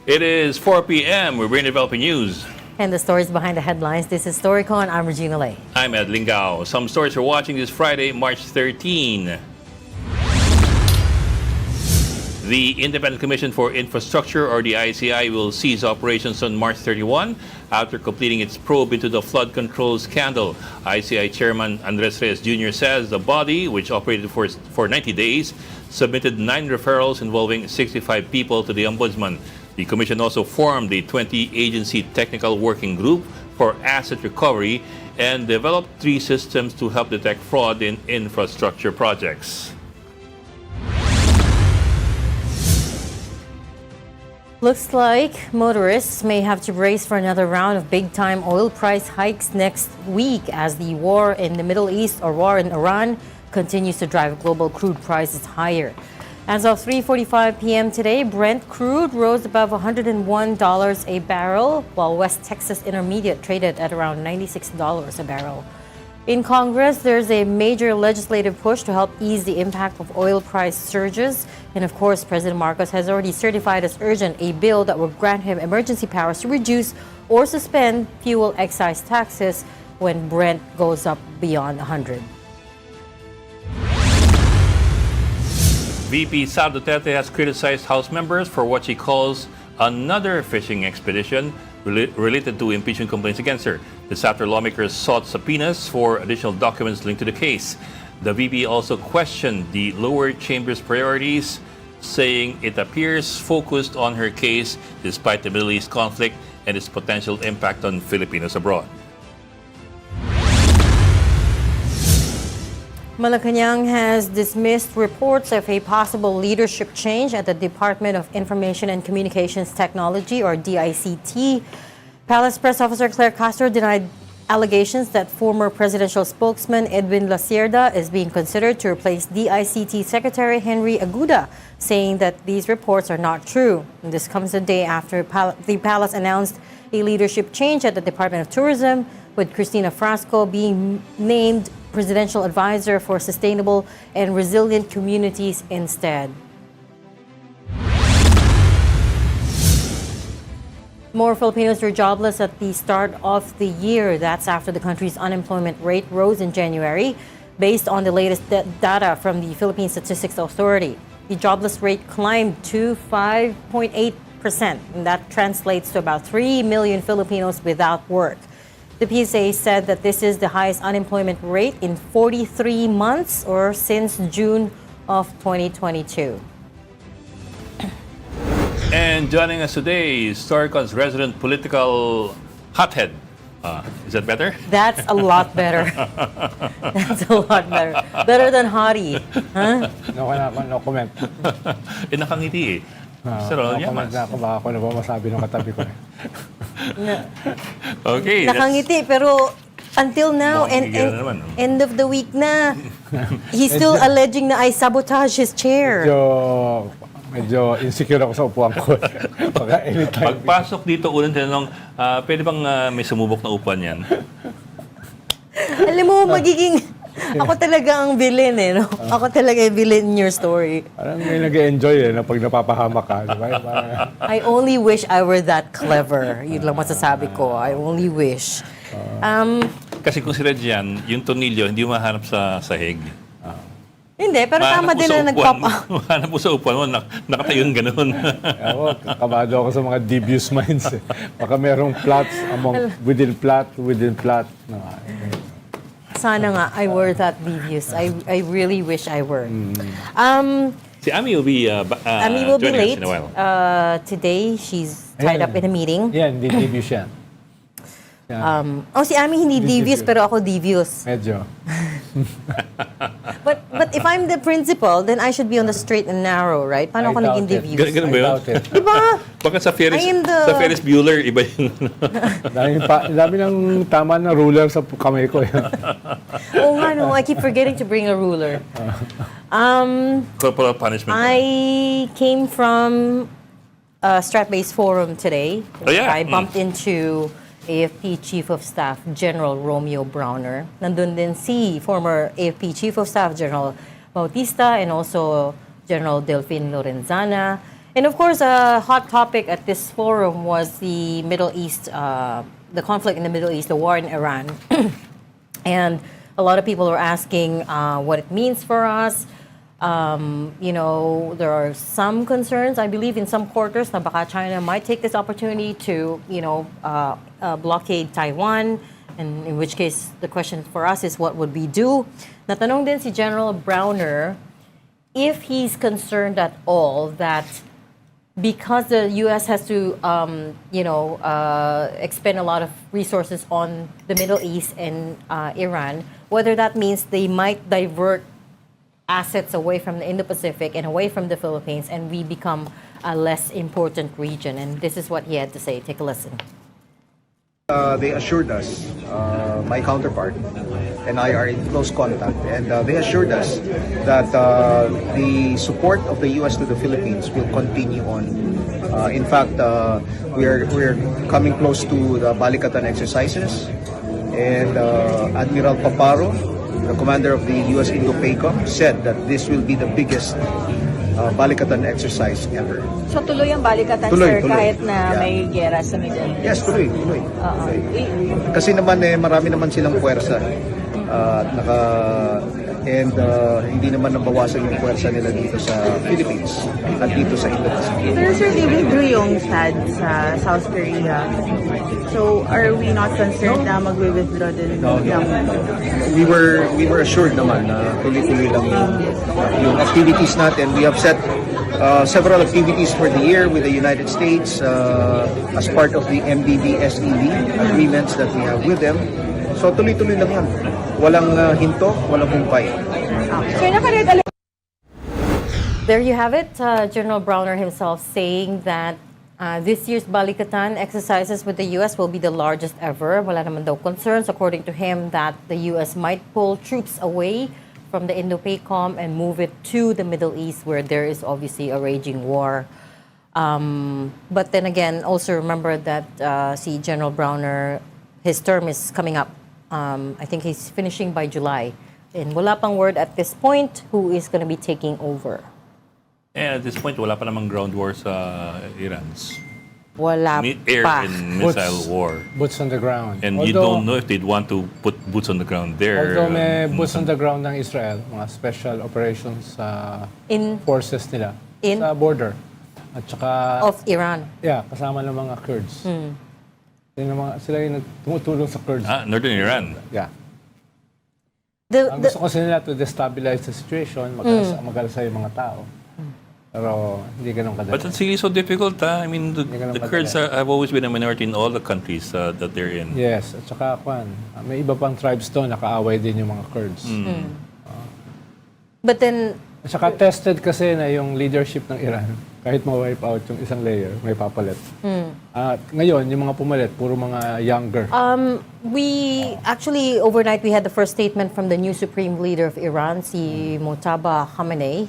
It is 4 p.m. We're bringing developing news. And the stories behind the headlines. This is Storycon. I'm Regina Lay. I'm Ed Lingao. Some stories we're watching this Friday, March 13. The Independent Commission for Infrastructure, or the ICI, will cease operations on March 31 after completing its probe into the flood control scandal. ICI Chairman Andres Reyes Jr. says the body, which operated for 90 days, submitted 9 referrals involving 65 people to the Ombudsman. The Commission also formed a 20-agency technical working group for asset recovery and developed 3 systems to help detect fraud in infrastructure projects. Looks like motorists may have to brace for another round of big-time oil price hikes next week as the war in the Middle East, or war in Iran, continues to drive global crude prices higher. As of 3:45 p.m. today, Brent crude rose above $101 a barrel, while West Texas Intermediate traded at around $96 a barrel. In Congress, there's a major legislative push to help ease the impact of oil price surges. And of course, President Marcos has already certified as urgent a bill that will grant him emergency powers to reduce or suspend fuel excise taxes when Brent goes up beyond 100. VP Sara Duterte has criticized House members for what she calls another fishing expedition related to impeachment complaints against her. This after lawmakers sought subpoenas for additional documents linked to the case. The VP also questioned the lower chamber's priorities, saying it appears focused on her case despite the Middle East conflict and its potential impact on Filipinos abroad. Malacanang has dismissed reports of a possible leadership change at the Department of Information and Communications Technology, or DICT. Palace Press Officer Claire Castro denied allegations that former presidential spokesman Edwin Lacierda is being considered to replace DICT Secretary Henry Aguda, saying that these reports are not true. And this comes a day after the palace announced a leadership change at the Department of Tourism, with Cristina Frasco being named Presidential Advisor for Sustainable and Resilient Communities instead. More Filipinos are jobless at the start of the year. That's after the country's unemployment rate rose in January, based on the latest data from the Philippine Statistics Authority. The jobless rate climbed to 5.8%, and that translates to about 3 million Filipinos without work. The PSA said that this is the highest unemployment rate in 43 months, or since June of 2022. And joining us today is Storycon's resident political hothead. Is that better? That's a lot better. That's a lot better. Better than hottie. Huh? No comment. Nakangiti eh. Mr. Ronald No comment Llamas. na ako, baka ako na ba masabi ng katabi ko. Okay. Nakangiti, pero until now, Mukhang gigil na naman, no? end of the week na, he's still alleging na I sabotage his chair. Medyo insecure ako sa upuan ko. Baka anytime. Pagpasok dito, unang tinanong, pwede bang may sumubok na upuan yan? Alam mo, magiging... Ako talaga ang villain eh, no? Ako talaga yung villain in your story. Parang may nag-enjoy na pag napapahamak ka. Diba? I only wish I were that clever. Yun lang masasabi ko. I only wish. Kasi kung sila dyan, yung tornilyo, hindi mahanap sa sahig. Hindi, pero tama din na Mahanap mo sa upuan mo, nakatayong ganun. Ako, kabado ako sa mga devious minds. Baka merong plots within plot. No, Sana nga, I were that devious. I really wish I were. Si Ami will be Ami will be joining us late. in a while. Today, she's tied up in a meeting. yan, hindi devious yan. Si Ami hindi devious, pero ako devious. Medyo. But if I'm the principal, then I should be on the straight and narrow, right? Paano ako naging devious? Ganun ba yun? I doubt it. Diba? Baka sa Ferris, I am the- sa Ferris Bueller, iba yung... Dami ng tama na ruler sa kamay ko. Oh nga, no. I keep forgetting to bring a ruler. corporal punishment. I came from a Strat-based forum today. Oh, yeah? I bumped into AFP Chief of Staff General Romeo Browner. Nandun din si former AFP Chief of Staff General Bautista and also General Delfin Lorenzana. And of course, a hot topic at this forum was the Middle East, the conflict in the Middle East, the war in Iran. And a lot of people are asking what it means for us. There are some concerns, I believe, in some quarters na baka China might take this opportunity to, blockade Taiwan. And in which case, the question for us is, what would we do? Natanong din si General Browner if he's concerned at all that because the U.S. has to, expend a lot of resources on the Middle East and Iran, whether that means they might divert assets away from the Indo-Pacific and away from the Philippines, and we become a less important region. And this is what he had to say. Take a listen. They assured us, my counterpart and I are in close contact, and they assured us that the support of the U.S. to the Philippines will continue on. In fact, we're coming close to the Balikatan exercises, and Admiral Paparo, the commander of the U.S. Indo-PACOM, said that this will be the biggest Balikatan exercise ever. So tuloy ang balikatan, Tuloy, sir, tuloy. kahit na Yeah. may gera sa Middle East? Yes, tuloy. Kasi naman marami naman silang puwersa. Hindi naman nabawasan yung puwersa nila dito sa Philippines at dito sa Indo-Pacific. Pero sir, they withdrew yung SAD sa South Korea. So, are we not concerned na magwi-withdraw din ng... We were assured naman na tuloy-tuloy lang yung activities natin. We have set several activities for the year with the United States as part of the MBB-SED agreements that we have with them. So tuloy-tuloy lang yan. Walang hinto, walang humpay. Sir, nakaread There you have it. General Browner himself saying that this year's Balikatan exercises with the U.S. will be the largest ever. Wala naman daw concerns, according to him, that the U.S. might pull troops away from the Indo-PACOM and move it to the Middle East, where there is obviously a raging war. But then again, also remember that see General Browner, his term is coming up. I think he's finishing by July. And wala pang word at this point who is going to be taking over. And at this point, wala pa namang ground war sa Iran's Wala air pa. and missile war. Boots on the ground. And you don't know if they'd want to put boots on the ground there. Although may boots on the ground ng Israel, mga special operations In forces nila In? sa border. At saka, of Iran. yeah, kasama ng mga Kurds. Sila yung tumutulong sa Kurds. Northern Iran. Yeah. Ang The, gusto kasi nila to destabilize the situation, mag-alasa yung mga tao. Pero hindi ganun kadali. But it's really so difficult. I mean, the ganun Kurds have always been a minority in all the countries that they're in. Yes, at saka may iba pang tribes doon, nakaaway din yung mga Kurds. but then, At saka tested kasi na yung leadership ng Iran, kahit ma-wipe out yung isang layer, may papalit. At ngayon, yung mga pumalit, puro mga younger. we actually, overnight, we had the first statement from the new supreme leader of Iran, si Mojtaba Khamenei.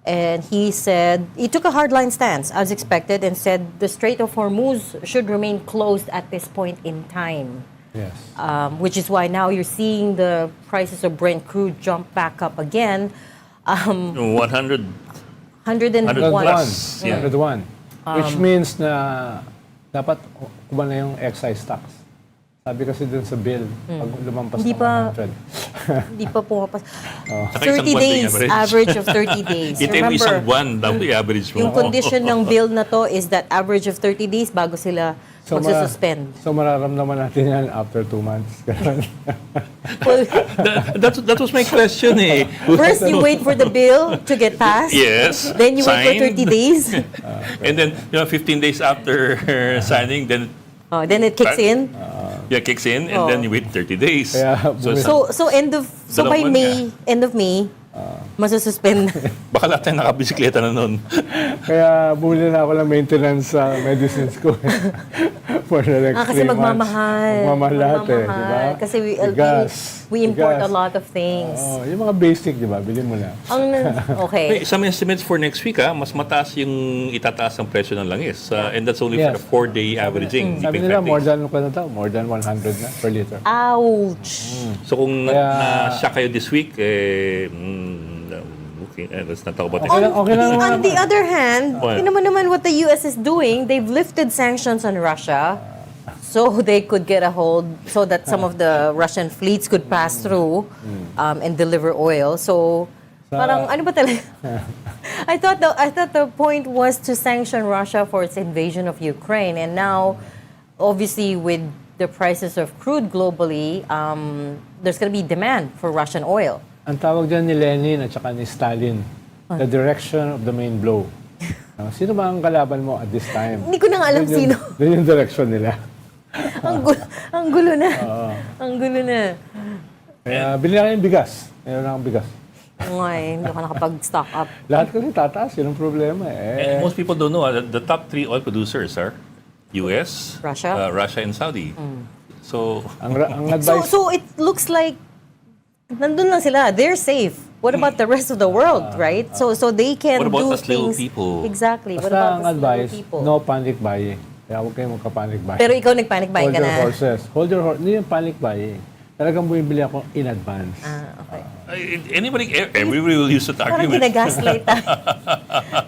And he said, he took a hardline stance, as expected, and said the Strait of Hormuz should remain closed at this point in time. Yes. Which is why now you're seeing the prices of Brent crude jump back up again. 100 101. 100 plus. Yeah. 101. Which means na dapat kuha na yung excise tax. Sabi kasi dun sa bill, pag lumampas Hindi ng pa- 100. Hindi pa pumapas. Saka isang 30 buwan din days, average of 30 days. Ito mo isang buwan, dapat i-average mo. Yung condition ng bill na to is that average of 30 days bago sila magsususpend. So mararamdaman natin yan after 2 months. Ganun. Well, that was my question eh. first, you wait for the bill to get passed. Yes. Then you wait for Signed. 30 days. And then, 15 days after signing, then Then it kicks in. kicks in, and then you wait 30 days. Kaya it's So by Dalawang May, end of May, masususpend. baka lahat tayo nakabisikleta na nun. Kaya bumili na ako ng maintenance sa medicines ko. For the next 3 Kasi months. magmamahal. Magmamahal lahat eh, di ba? Kasi Gas. we import Gas. a lot of things. Yung mga basic, di ba? Bilhin mo na. Okay. Some estimates for next week, mas mataas yung itataas ng presyo ng langis. And that's only Yes. for the 4-day averaging. Sabi Ipin nila, 5 more days. than, more than 100 na per liter. Ouch. So kung Kaya- na-shock kayo this week, Okay, let's not talk about this. Okay lang naman. On the other hand, What? you naman what the US is doing. They've lifted sanctions on Russia so they could get a hold, so that some of the Russian fleets could pass through and deliver oil. So, parang ano ba talaga? I thought the point was to sanction Russia for its invasion of Ukraine, and now, obviously, with the prices of crude globally, there's going to be demand for Russian oil. Ang tawag dyan ni Lenin at saka ni Stalin, the direction of the main blow. Sino ba ang kalaban mo at this time? Hindi ko na nga alam sino. Yun yung direction nila. Ang gulo na. Ang gulo na. Kaya bilhin na kayong bigas. Meron na akong bigas. Ngay, hindi ako nakapag-stock up. Lahat kasi tataas, yun ang problema And most people don't know, the top 3 oil producers are US, Russia? Russia and Saudi. So, Ang advice, So it looks like nandun lang sila. They're safe. What about the rest of the world, right? So they can What about do us little things. people? Exactly. What basta about ang us advice, little people? no panic buying. Kaya huwag kayong magka-panic buying. Pero ikaw nagpanic buying Hold ka your na. horses. Hold your horses. Hindi yung panic buying. Talagang bumibili ako in advance. Okay. everybody will use that Parang argument. ginagaslight tayo.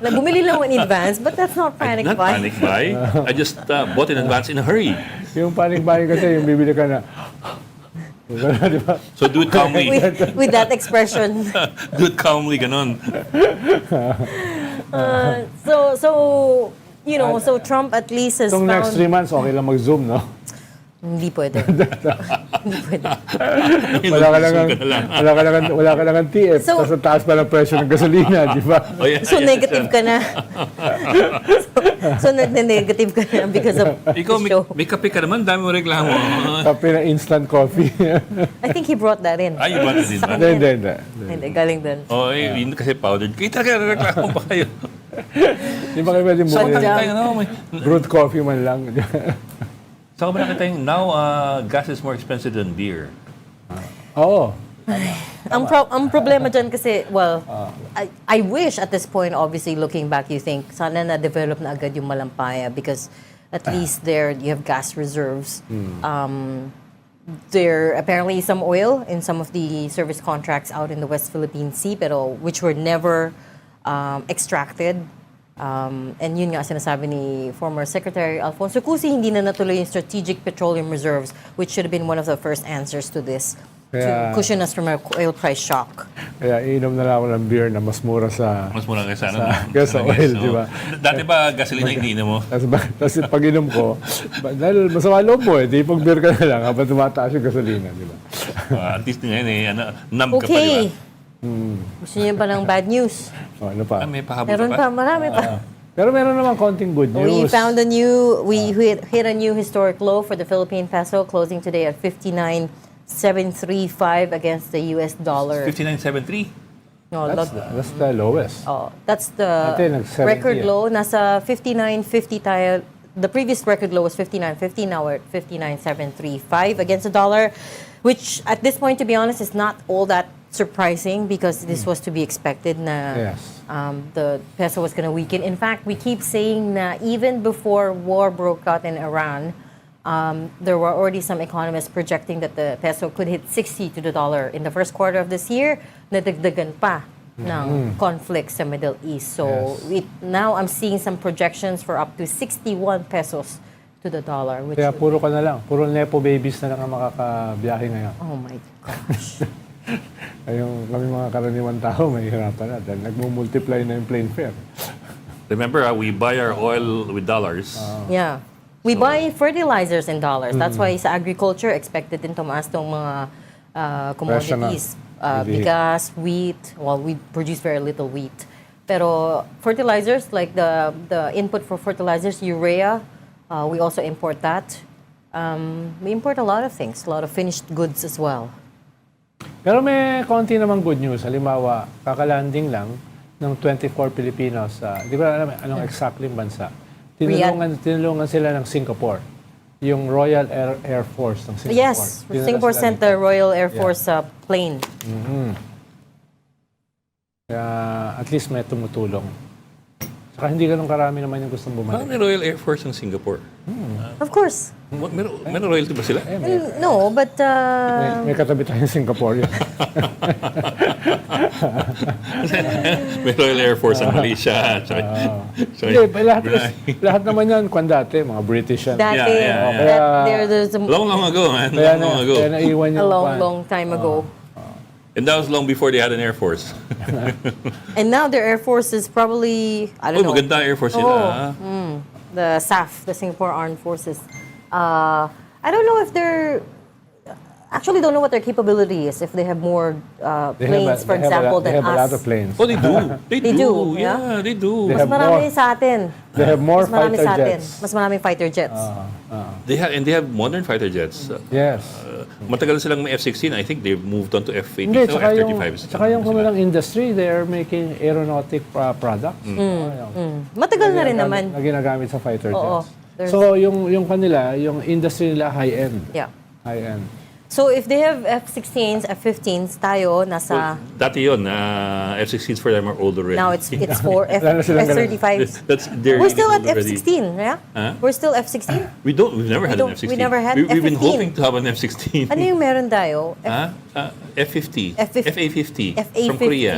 Na bumili lang ako in advance, but that's not panic Not buying. panic buy. I just bought in advance in a hurry. Yung panic buying kasi, yung bibili ka na, di ba? So do it calmly. With that expression. Do it calmly, ganon. So you know, so Trump at least has Itong next 3 found... months, okay lang mag-zoom, no? Hindi pwede. Hindi pwede. Wala ka lang ang TF, So- tapos ang taas pa ng presyo ng gasolina, di ba? Oh, yeah, So yeah, negative ka na. so negative ka na because of Ikaw, the show. may kape ka naman, dami mo reklamo. Kape na instant coffee. I think he brought that in. Ay, iba na din ba? Hindi. Hindi, galing dun. Oh, yun kasi powdered. Kita ka, reklamo pa kayo. Di ba kayo pwede Saan bumili? nakita yung, no, may... Brewed coffee man lang. Saan ba nakita yung, now, gas is more expensive than beer. Oo. Ang problema dyan kasi, well, I wish at this point, obviously, looking back, you think, sana na-develop na agad yung Malampaya because at least there you have gas reserves. There apparently is some oil in some of the service contracts out in the West Philippine Sea, pero which were never extracted. And yun nga sinasabi ni former Secretary Alfonso Cusi, hindi na natuloy yung strategic petroleum reserves, which should have been one of the first answers to this, to Kaya- cushion us from an oil price shock. Kaya iinom na lang ako ng beer na mas mura sa... Mas mura kaysa kaysa oil, di ba? Dati ba gasolina iniinom mo? Tapos pag inom ko, dahil masama loob mo di pag beer ka na lang habang tumataas yung gasolina, di ba? At least ngayon, numb ka pa, di Okay. ba? Gusto niyo pa ng bad news? Ano pa? May pahabol Meron ka pa, pa? marami pa. Pero meron naman konting good We news. found we hit a new historic low for the Philippine peso, closing today at 59.735 against the US dollar. 59.73. No, That's the lowest. that's the Dati, nag-70 record eh. low. Nasa 59.50 tayo. The previous record low was 59.50. Now we're at 59.735 against the dollar, which at this point, to be honest, is not all that surprising because this was to be expected na Yes. the peso was going to weaken. In fact, we keep saying na even before war broke out in Iran, there were already some economists projecting that the peso could hit 60 to the dollar in the first quarter of this year. Nadagdagan pa ng conflict sa Middle East. So now I'm seeing some projections for up to 61 pesos to the dollar. Which Kaya puro ka na lang. Puro nepo babies na lang ang makakabiyahe ngayon. oh my gosh. Kami mga karaniwan tao, may hirapan na. Dahil nagmumultiply na yung plane fare. Remember, we buy our oil with dollars. Yeah. We buy fertilizers in dollars. That's why sa agriculture, expected din tumaas tong mga commodities. Really. Bigas, wheat. Well, we produce very little wheat. Pero fertilizers, like the input for fertilizers, urea, we also import that. We import a lot of things, a lot of finished goods as well. Pero may konti namang good news. Halimbawa, kakalanding lang ng 24 Filipinos sa, di ba alam anong exactly yung bansa? Tinulungan sila ng Singapore. Yung Royal Air Force ng Singapore. Yes, Dinala Singapore sila sent dito. the Royal Air Force plane. Kaya at least may tumutulong Saka hindi ganun karami naman yung gustong Parang bumalik. may Royal Air Force ng Singapore. Of course. May royalty ba sila? No, but May katabi tayong Singapore yun. May Royal Air Force ng Malaysia. Hindi, lahat naman yan, kung dati, mga British yan. dati, Yeah. there's a Long ago, man. Kaya, Long ago. kaya naiwan yung long time ago. And that was long before they had an Air Force. And now their Air Force is probably, I don't know. Maganda Air Force nila. The SAF, the Singapore Armed Forces. I don't know if they're actually don't know what their capability is. If they have more planes, for example, they than have a lot us. of planes. Oh, they do. They do, Yeah, they do. They Mas have marami more- sa atin. They have more Mas marami fighter sa atin. jets. Mas maraming fighter jets. They have modern fighter jets. Yes. Matagal silang may F-16. I think they've moved on to F-18 Hindi, o F-35s. tsaka yung kanilang industry, they are making aeronautic products. Matagal na rin naman. Na ginagamit sa fighter Oo. jets. There's- So, yung kanila, yung industry nila high-end. Yeah. High-end. So if they have F-16s, F-15s, tayo nasa Dati yun, F-16s for them are old already. now it's for Wala na silang F-35s. They're We're still at really old already. F-16, yeah? Huh? We're still F-16. We've never had an don't- F-16. we never had We've been F-15. hoping to have an F-16. Ano yung meron tayo? F-50. F-50. FA-50 FA-50. from Korea.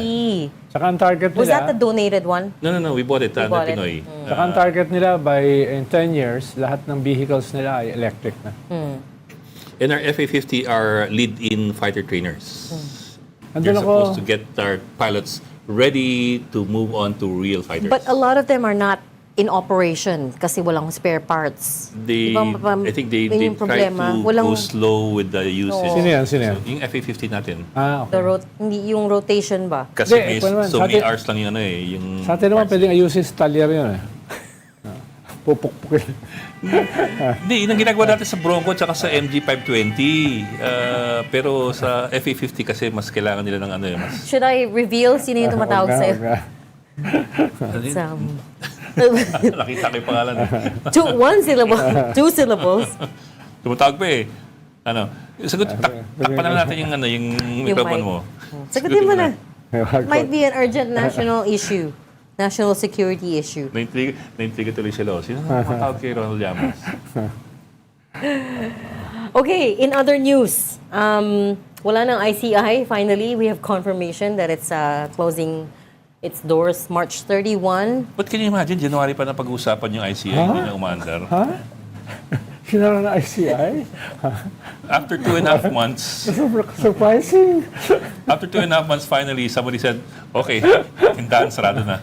Tsaka ang target Was that nila, the donated one? No, we bought it. We bought it. Pinoy. tsaka ang target nila by in 10 years, lahat ng vehicles nila ay electric na. And our FA-50 are lead-in fighter trainers. Andun They're ako, supposed to get our pilots ready to move on to real fighters. But a lot of them are not in operation kasi walang spare parts. They, I think they yun yung try problema. to Walang go slow with the usage. Oo. Sino yan? Sino yan? So, yung FA-50 natin. okay. hindi yung rotation ba? Kasi Hindi, may ito naman, so sa many atin- hours lang yung ano eh. Yung Sa atin naman, parts. pwedeng ayusin sa talyer yun eh. Pupukpukin. Hindi, yun ang ginagawa natin sa Bronco at sa MG520. Pero sa FA-50 kasi mas kailangan nila ng ano eh. Mas, Should I reveal sino yung tumatawag Wag na, sa'yo? wag na. It's, nakita ko yung pangalan. one syllable, two syllables. Tumatawag pa eh. Ano? Sagot, takpan na natin yung, ano, yung microphone mic. mo. Sagutin mo na. Wag ko. Might be an urgent national issue. National security issue. Naintriga tuloy sila. Sino ang tumatawag kay Ronald Llamas? Okay, in other news, wala ng ICI. Finally, we have confirmation that it's closing its doors March 31. But can you imagine, January pa na pag-uusapan yung ICI, hindi na umaandar. Ha? Sinara na ICI? After 2.5 months, Surprising. after 2.5 months, finally, somebody said, okay, tindahan, sarado na.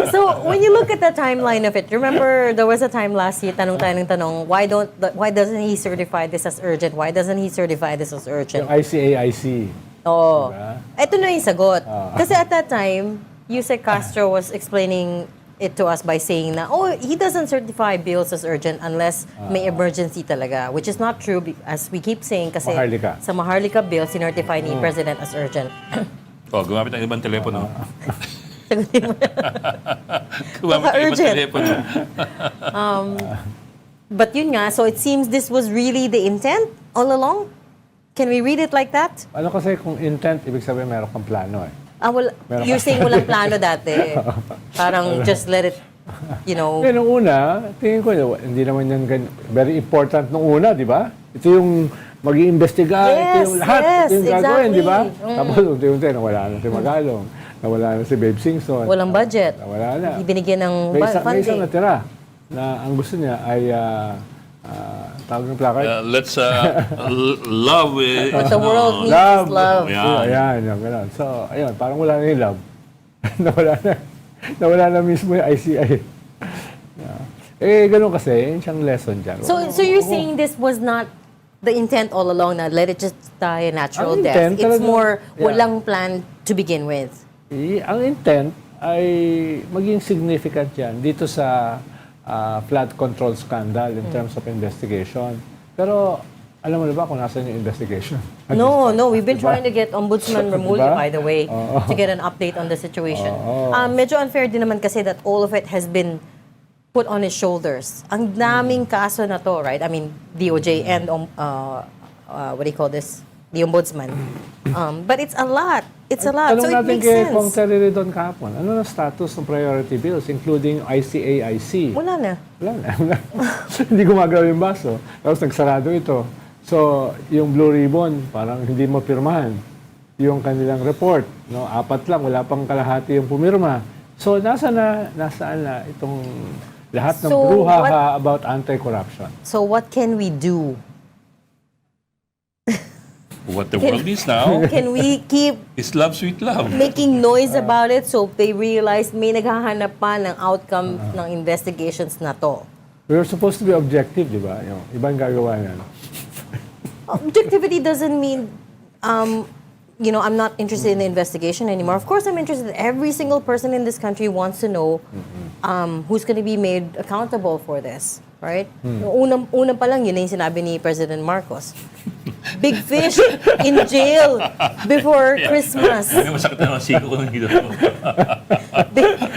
So, when you look at the timeline of it, remember there was a time last year, tanong tayo ng tanong, why doesn't he certify this as urgent? Why doesn't he certify this as urgent? Yung ICAIC. Oo. Diba? Ito na yung sagot. Kasi at that time, Yusek Castro was explaining it to us by saying na, he doesn't certify bills as urgent unless may emergency talaga. Which is not true, as we keep saying, kasi Maharlika. sa Maharlika bill, sinertify ni President as urgent. Oh, gumamit ng ibang telepono. Sagutin mo. Gumamit ng ibang Urgent. telepono. But yun nga, so it seems this was really the intent all along? Can we read it like that? Ano kasi kung intent, ibig sabihin meron kang plano eh. Well, you're saying walang plano dati. Parang just let it, Kaya nung una, tingin ko, hindi naman yan very important nung una, di ba? Ito yung mag-iimbestiga, ito yung lahat, ito yung gagawin, exactly. di ba? Tapos unti-unti, nawala na si Magalong, nawala na si Babe Singson. walang budget. Nawala na. Hindi binigyan ng May isang funding. natira na ang gusto niya ay tawag ng placard. Let's love it. What the world needs is love. Yeah. Ayan, yung gano'n. So, ayun, parang wala na yung love. nawala na mismo yung ICI. Yeah. Ganun kasi, yun siyang lesson dyan. So you're saying this was not the intent all along na let it just die a natural Ang death. intent It's talaga- more Yeah. walang plan to begin with. Ang intent ay maging significant yan dito sa flood control scandal in terms of investigation. Pero alam mo na ba kung nasan yung investigation? No, we've been trying to get Ombudsman Remulla, Diba? by the way, Oo. to get an update on the situation. Oo. Medyo unfair din naman kasi that all of it has been put on his shoulders. Ang daming kaso na to, right? I mean, DOJ and what do you call this? the ombudsman. But it's a lot. It's a lot. Tanong So it natin makes kay Kong sense. Terry Redon kahapon, ano na status ng priority bills, including ICAIC? Wala na. Wala na. Hindi gumagalaw yung baso. Tapos nagsarado ito. So, yung Blue Ribbon, parang hindi mo pirmahan. Yung kanilang report, no? 4 lang, wala pang kalahati yung pumirma. So, nasaan na itong lahat ng So, brouhaha about anti-corruption? So what can we do? What the world needs now Can we keep is love, sweet love. making noise about it so they realize may naghahanap pa ng outcome ng investigations na to? We're supposed to be objective, di ba? Yung ibang gagawa yan. Objectivity doesn't mean, I'm not interested in the investigation anymore. Of course, I'm interested. Every single person in this country wants to know who's going to be made accountable for this, right? Unang pa lang, yun na yung sinabi ni President Marcos. Big fish in jail before Christmas. May masakit na naman siko ko dito.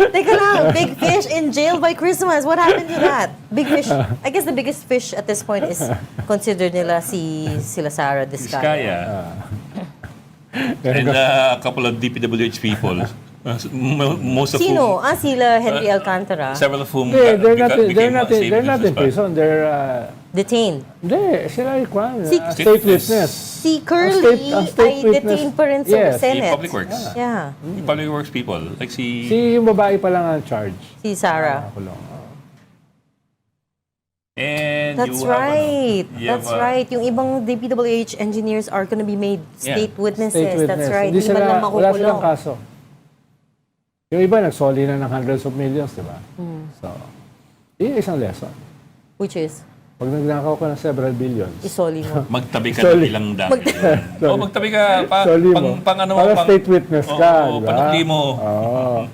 Teka lang, big fish in jail by Christmas. What happened to that? Big fish. I guess the biggest fish at this point is considered nila sila Sara Diskaya. Kaya. And a couple of DPWH people. Most of Sino? whom, Sila Henry Alcantara. several of whom They're not became in prison. They're, Detained. hindi, sila ay Si- state witness. Si Curly Ang state ay witness. detained pa rin sa Yes. Senate. Public Works. Yeah. Public Works people. Like Si yung babae pa lang ang charge. Si Sarah. Kulong. And That's you have, right. you That's have, right. Yung ibang DPWH engineers are gonna be made state witnesses. State witness. That's right. Hindi Hindi man lang sila, wala silang makukulong. kaso. Yung iba nagsoli na ng hundreds of millions, di ba? So, yun isang lesson. Which is, Pag nagnakaw ka ng several billions, isoli mo. magtabi ka Sorry. ng ilang dami. O magtabi ka Soli mo. pang ano Para pang, state witness ka, Oo, di ba? panukli mo. Oo.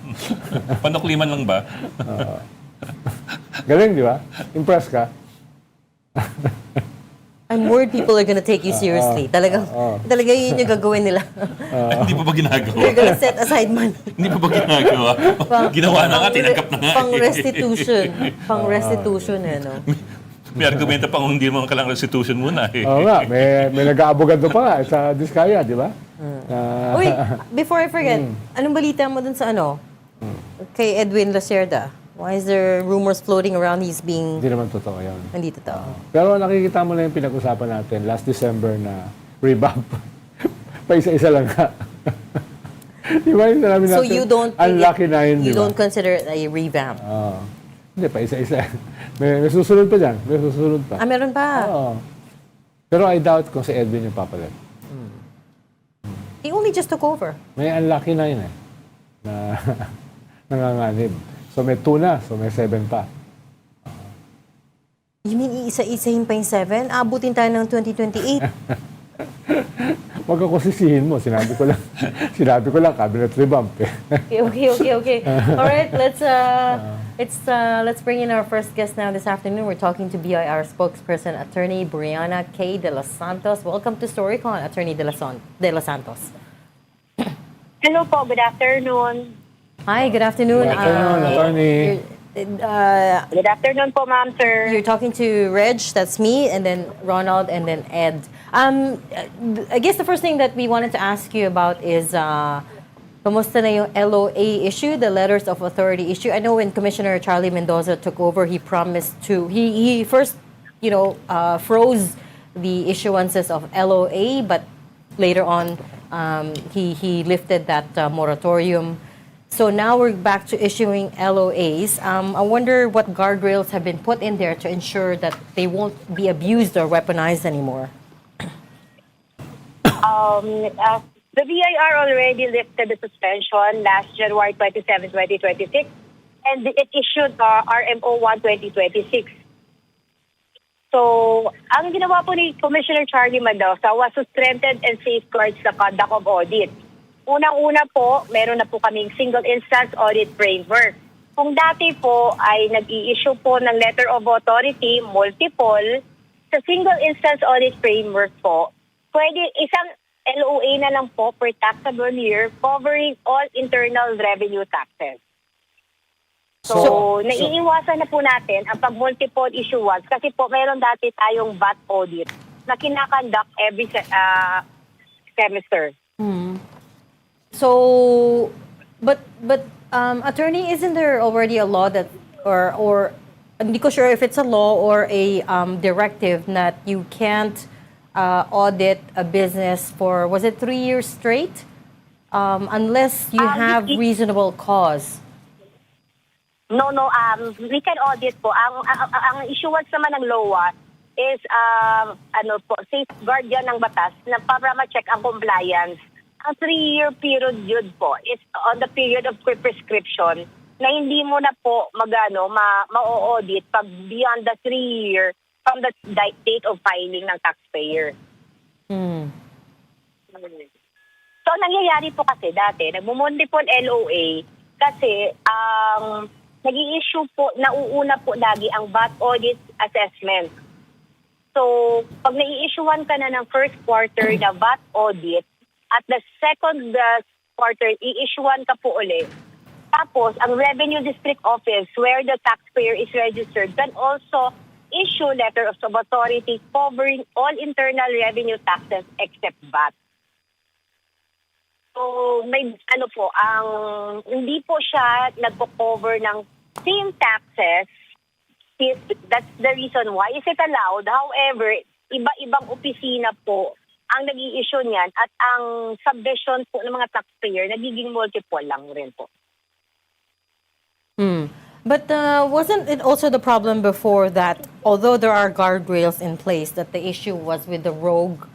Panukliman lang ba? Galing, di ba? Impress ka? I'm worried people are gonna take you seriously. Talaga yun yung gagawin nila. Hindi pa ba ginagawa? They're gonna set aside money. Hindi pa ba ginagawa? Ginawa na nga, tinanggap na nga. Pang restitution. Pang restitution, no? May argumento pa kung hindi mo kailangan restitution muna eh. Oo nga, may nag-aabogado pa nga sa Diskaya, di ba? Uy, before I forget, anong balita mo dun sa kay Edwin Lacerda? Why is there rumors floating around he's being... Hindi naman totoo yun. Hindi totoo. Pero nakikita mo na yung pinag-usapan natin last December na revamp. Paisa-isa lang nga. Di ba yung sinabi natin? So you don't... Unlucky na yun, di You ba? don't consider it a revamp? Hindi, paisa-isa. May susunod pa dyan. May susunod pa. Meron pa. Oo. Pero I doubt kung si Edwin yung papalit. He only just took over. May unlucky na yun eh. Na nanganganib. So may 2 na. So may 7 pa. You mean iisa-isahin pa yung 7? Abutin tayo ng 2028. Huwag ako sisihin mo. Sinabi ko lang, cabinet revamp eh. Okay. All right, let's bring in our first guest now this afternoon. We're talking to BIR spokesperson, Attorney Brianna K. De Los Santos. Welcome to Storycon, Attorney De Los Santos. Hello po, good afternoon. Hi, good afternoon. Good afternoon, Attorney. Good afternoon po, ma'am, sir. You're talking to Reg, that's me, and then Ronald, and then Ed. I guess the first thing that we wanted to ask you about is, kamusta na yung LOA issue, the letters of authority issue? I know when Commissioner Charlie Mendoza took over, he promised to, he first, froze the issuances of LOA, but later on, he lifted that moratorium. So now we're back to issuing LOAs. I wonder what guardrails have been put in there to ensure that they won't be abused or weaponized anymore. The BIR already lifted the suspension last January 27, 2026, and it issued RMO 1 2026. So, ang ginawa po ni Commissioner Charlie Mendoza was to strengthen and safeguard the conduct of audit. Unang-una po, meron na po kaming single instance audit framework. Kung dati po ay nag-i-issue po ng letter of authority, multiple, sa single instance audit framework po, pwede isang LOA na lang po per taxable year covering all internal revenue taxes. So, naiiwasan na po natin ang pag-multiple issuance kasi po meron dati tayong VAT audit na kinakonduct every semester. So, but attorney, isn't there already a law that or hindi ko sure if it's a law or a directive that you can't audit a business for, was it 3 years straight, unless you have reasonable cause? No, we can audit po. Ang issuance naman ng LOA is safeguard yan ng batas na para ma-check ang compliance. Ang 3-year period yun po is on the period of prescription na hindi mo na po ma-audit pag beyond the 3-year from the date of filing ng taxpayer. So, nangyayari po kasi dati, nagmumultiple LOA kasi nag-i-issue po, nauuna po lagi ang VAT audit assessment. So, pag nai-issuean ka na ng first quarter na VAT audit, at the second quarter, i-issuean ka po ulit. Tapos, ang Revenue District Office, where the taxpayer is registered, can also issue letter of authority covering all internal revenue taxes except VAT. So, may hindi po siya nagpo-cover ng same taxes. That's the reason why. Is it allowed? However, iba-ibang opisina po ang nag-i-issue niyan at ang submission po ng mga taxpayer nagiging multiple lang rin po. But wasn't it also the problem before that, although there are guardrails in place, that the issue was with the rogue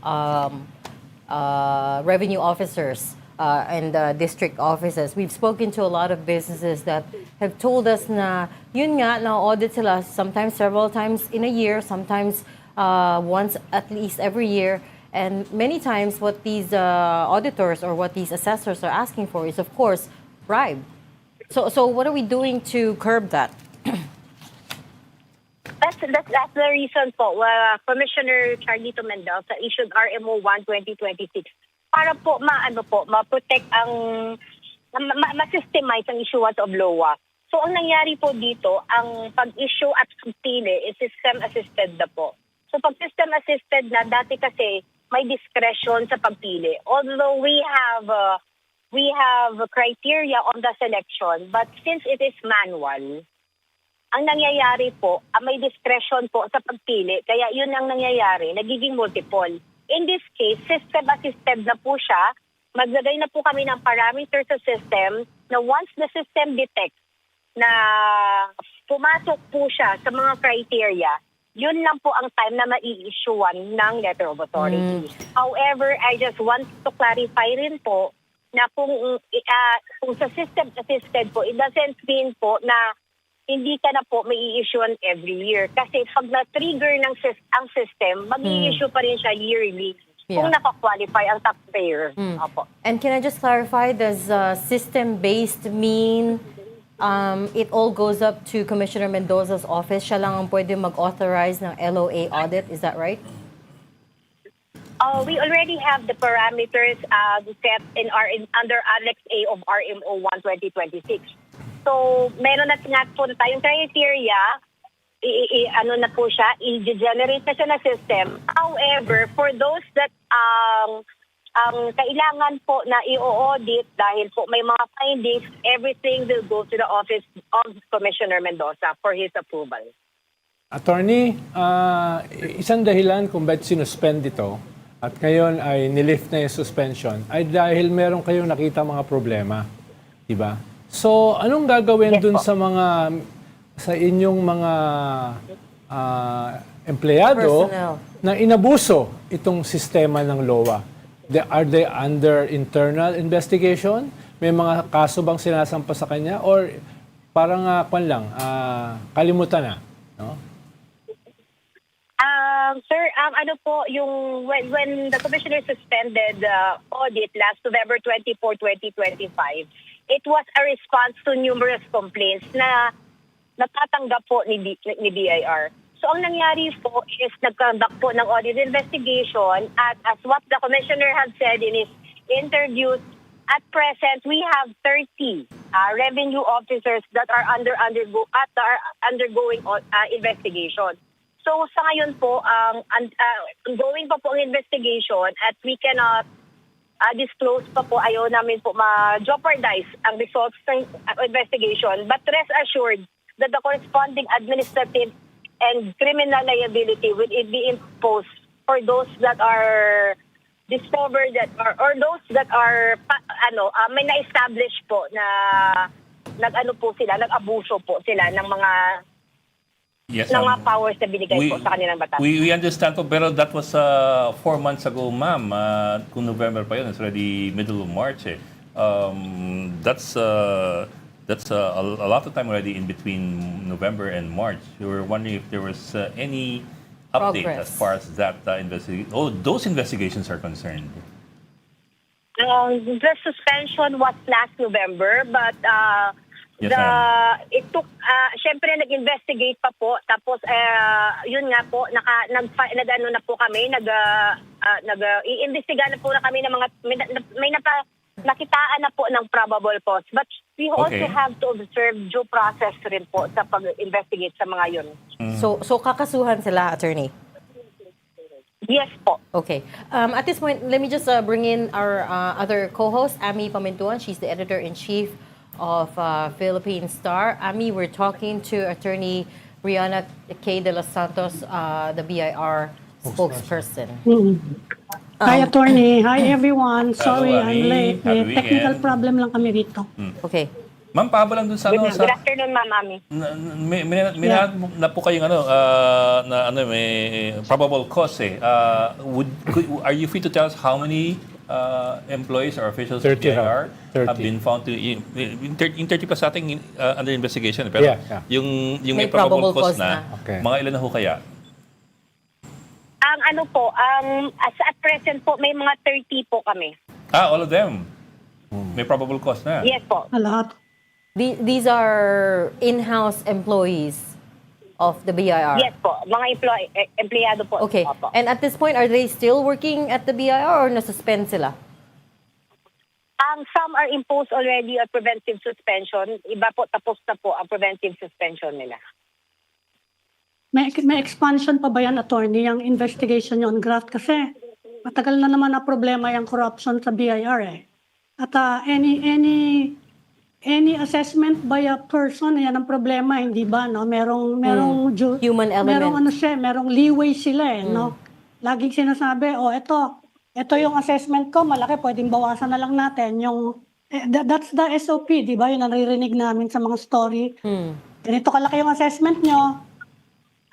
revenue officers and district offices? We've spoken to a lot of businesses that have told us na yun nga, na-audit sila sometimes several times in a year, sometimes once at least every year. And many times what these auditors or what these assessors are asking for is, of course, bribe. So what are we doing to curb that? That's the reason po. Commissioner Charlito Mendoza issued RMO 1/2026 para po ma-protect ang ma-systemize ang issuance of LOA. So ang nangyari po dito, ang pag-issue at pagpili is system-assisted na po. So pag system-assisted na, dati kasi may discretion sa pagpili. Although we have criteria on the selection, but since it is manual, ang nangyayari po, may discretion po sa pagpili, kaya yun ang nangyayari, nagiging multiple. In this case, system-assisted na po siya, maglagay na po kami ng parameters sa system na once the system detects na pumasok po siya sa mga criteria, yun lang po ang time na mai-issuean ng letter of authority. However, I just want to clarify rin po na kung sa system-assisted po, it doesn't mean po na hindi ka na po mai-issuean every year. Kasi pag na-trigger ang system, mag-i-issue pa rin siya yearly kung nakakwalify ang taxpayer. Opo. And can I just clarify, does system-based mean it all goes up to Commissioner Mendoza's office? Siya lang ang pwede mag-authorize ng LOA audit, is that right? We already have the parameters set under Annex A of RMO 1/2026. So, meron na po tayong criteria, na po siya, i-generate na siya na system. However, for those that kailangan po na i-audit dahil po may mga findings, everything will go to the office of Commissioner Mendoza for his approval. Attorney, isang dahilan kung bakit sinuspend ito at ngayon ay nilift na yung suspension ay dahil meron kayong nakita mga problema, di ba? So, anong gagawin dun sa inyong mga empleyado Personnel na inabuso itong sistema ng LOA? Are they under internal investigation? May mga kaso bang sinasampa sa kanya? Or parang kalimutan na? No? Sir, when the commissioner suspended audit last November 24, 2025, it was a response to numerous complaints na natatanggap po ni BIR. So ang nangyari po is nag-conduct po ng audit investigation at as what the commissioner had said in his interviews, at present we have 30 revenue officers that are undergoing investigation. So sa ngayon po, ongoing pa po ang investigation at we cannot disclose pa po, ayaw namin po ma-jeopardize ang results ng investigation. But rest assured that the corresponding administrative and criminal liability will be imposed for those that are discovered that or those that are may na-establish po na nag-abuso po sila ng mga Yes, mga powers na binigay po sa kanilang batas. we understand po, pero that was 4 months ago, ma'am. Kung November pa yun, it's already middle of March. That's a lot of time already in between November and March. We were wondering if there was any update Progress. as far as that those investigations are concerned. The suspension was last November, but Yes, ma'am. it took, syempre nag-investigate pa po, tapos yun nga po, nag-ano na po kami, i-investiga na po na kami ng mga, nakitaan na po ng probable cause. But we also Okay. have to observe due process rin po sa pag-investigate sa mga yun. So kakasuhan sila, attorney? Yes po. Okay. At this point, let me just bring in our other co-host, Amy Pamintuan. She's the editor-in-chief of Philippine Star. Amy, we're talking to attorney Rihanna K. De Los Santos, the BIR spokesperson. Hi, attorney. Hi, everyone. Sorry, Amy. I'm late. Happy Technical weekend. problem lang kami dito. Okay. Ma'am, pahabol lang dun sa Good afternoon, Ma'am Ami. may na po kayong may probable cause are you free to tell us how many employees or officials of 30 BIR 30. have been found to in 30 pa sa ating under investigation, pero Yeah. yung May probable cause na, na. Okay. mga ilan na ho kaya? Ang as at present po, may mga 30 po kami. All of them. May probable cause na. Yes po. Lahat. These are in-house employees of the BIR. Yes po. Mga empleyado po. Okay. Opo. And at this point, are they still working at the BIR or nasuspend sila? Some are imposed already a preventive suspension. Iba po, tapos na po ang preventive suspension nila. May expansion pa ba yan, attorney, yung investigation nyo on graft? Kasi matagal na naman na problema yung corruption sa BIR eh. At any assessment by a person, yan ang problema, hindi ba? No? Merong Human element. merong leeway sila eh. No? Laging sinasabi, ito yung assessment ko, malaki, pwedeng bawasan na lang natin. That's the SOP, di ba? Yung naririnig namin sa mga story. Ganito kalaki yung assessment nyo,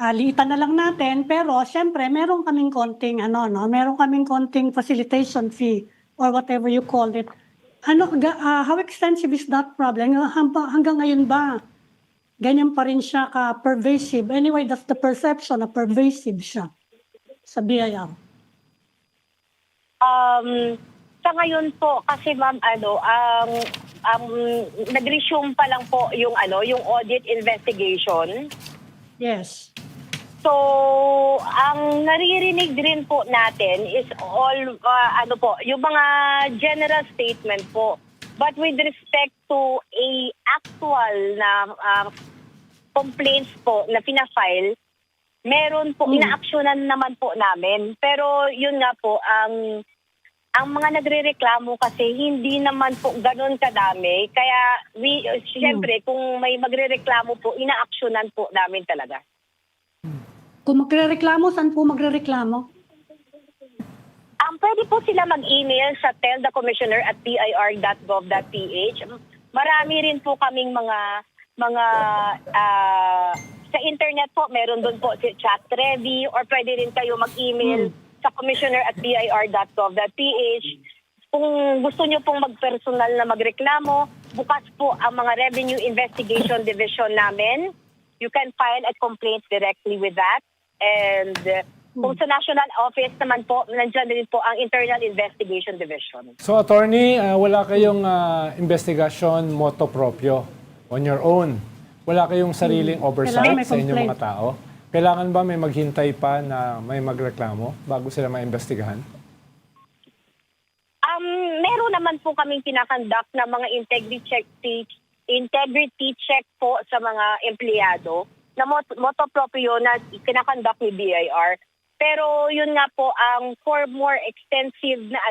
liitan na lang natin, pero siyempre, meron kaming konting facilitation fee or whatever you call it. How extensive is that problem? Hanggang ngayon ba, ganyan pa rin siya ka-pervasive? Anyway, that's the perception na pervasive siya sa BIR. Sa ngayon po, kasi ma'am, nag-resume pa lang po yung audit investigation. Yes. So, ang naririnig din po natin is all, yung mga general statement po. But with respect to a actual na complaints po na pinafile, meron po, inaaksyonan naman po namin. Pero yun nga po, ang mga nagrereklamo kasi hindi naman po ganun kadami. Kaya, siyempre, kung may magrereklamo po, inaaksyonan po namin talaga. Kung magrereklamo, saan po magrereklamo? Pwede po sila mag-email sa tellthecommissioner@pir.gov.ph. Marami rin po kaming mga sa internet po, meron doon po si chat ready or pwede rin kayo mag-email sa commissioner@pir.gov.ph. Kung gusto nyo pong mag-personal na magreklamo, bukas po ang mga Revenue Investigation Division namin. You can file a complaint directly with that. And kung sa national office naman po, nandiyan din po ang Internal Investigation Division. So, attorney, wala kayong investigation moto proprio on your own? Wala kayong sariling oversight Kailangan may sa inyong mga complaint. tao? Kailangan ba may maghintay pa na may magreklamo bago sila maimbestigahan? Meron naman po kaming kinakandak na mga integrity check po sa mga empleyado na moto proprio na kinakandak ni BIR. Pero yun nga po, ang for more extensive na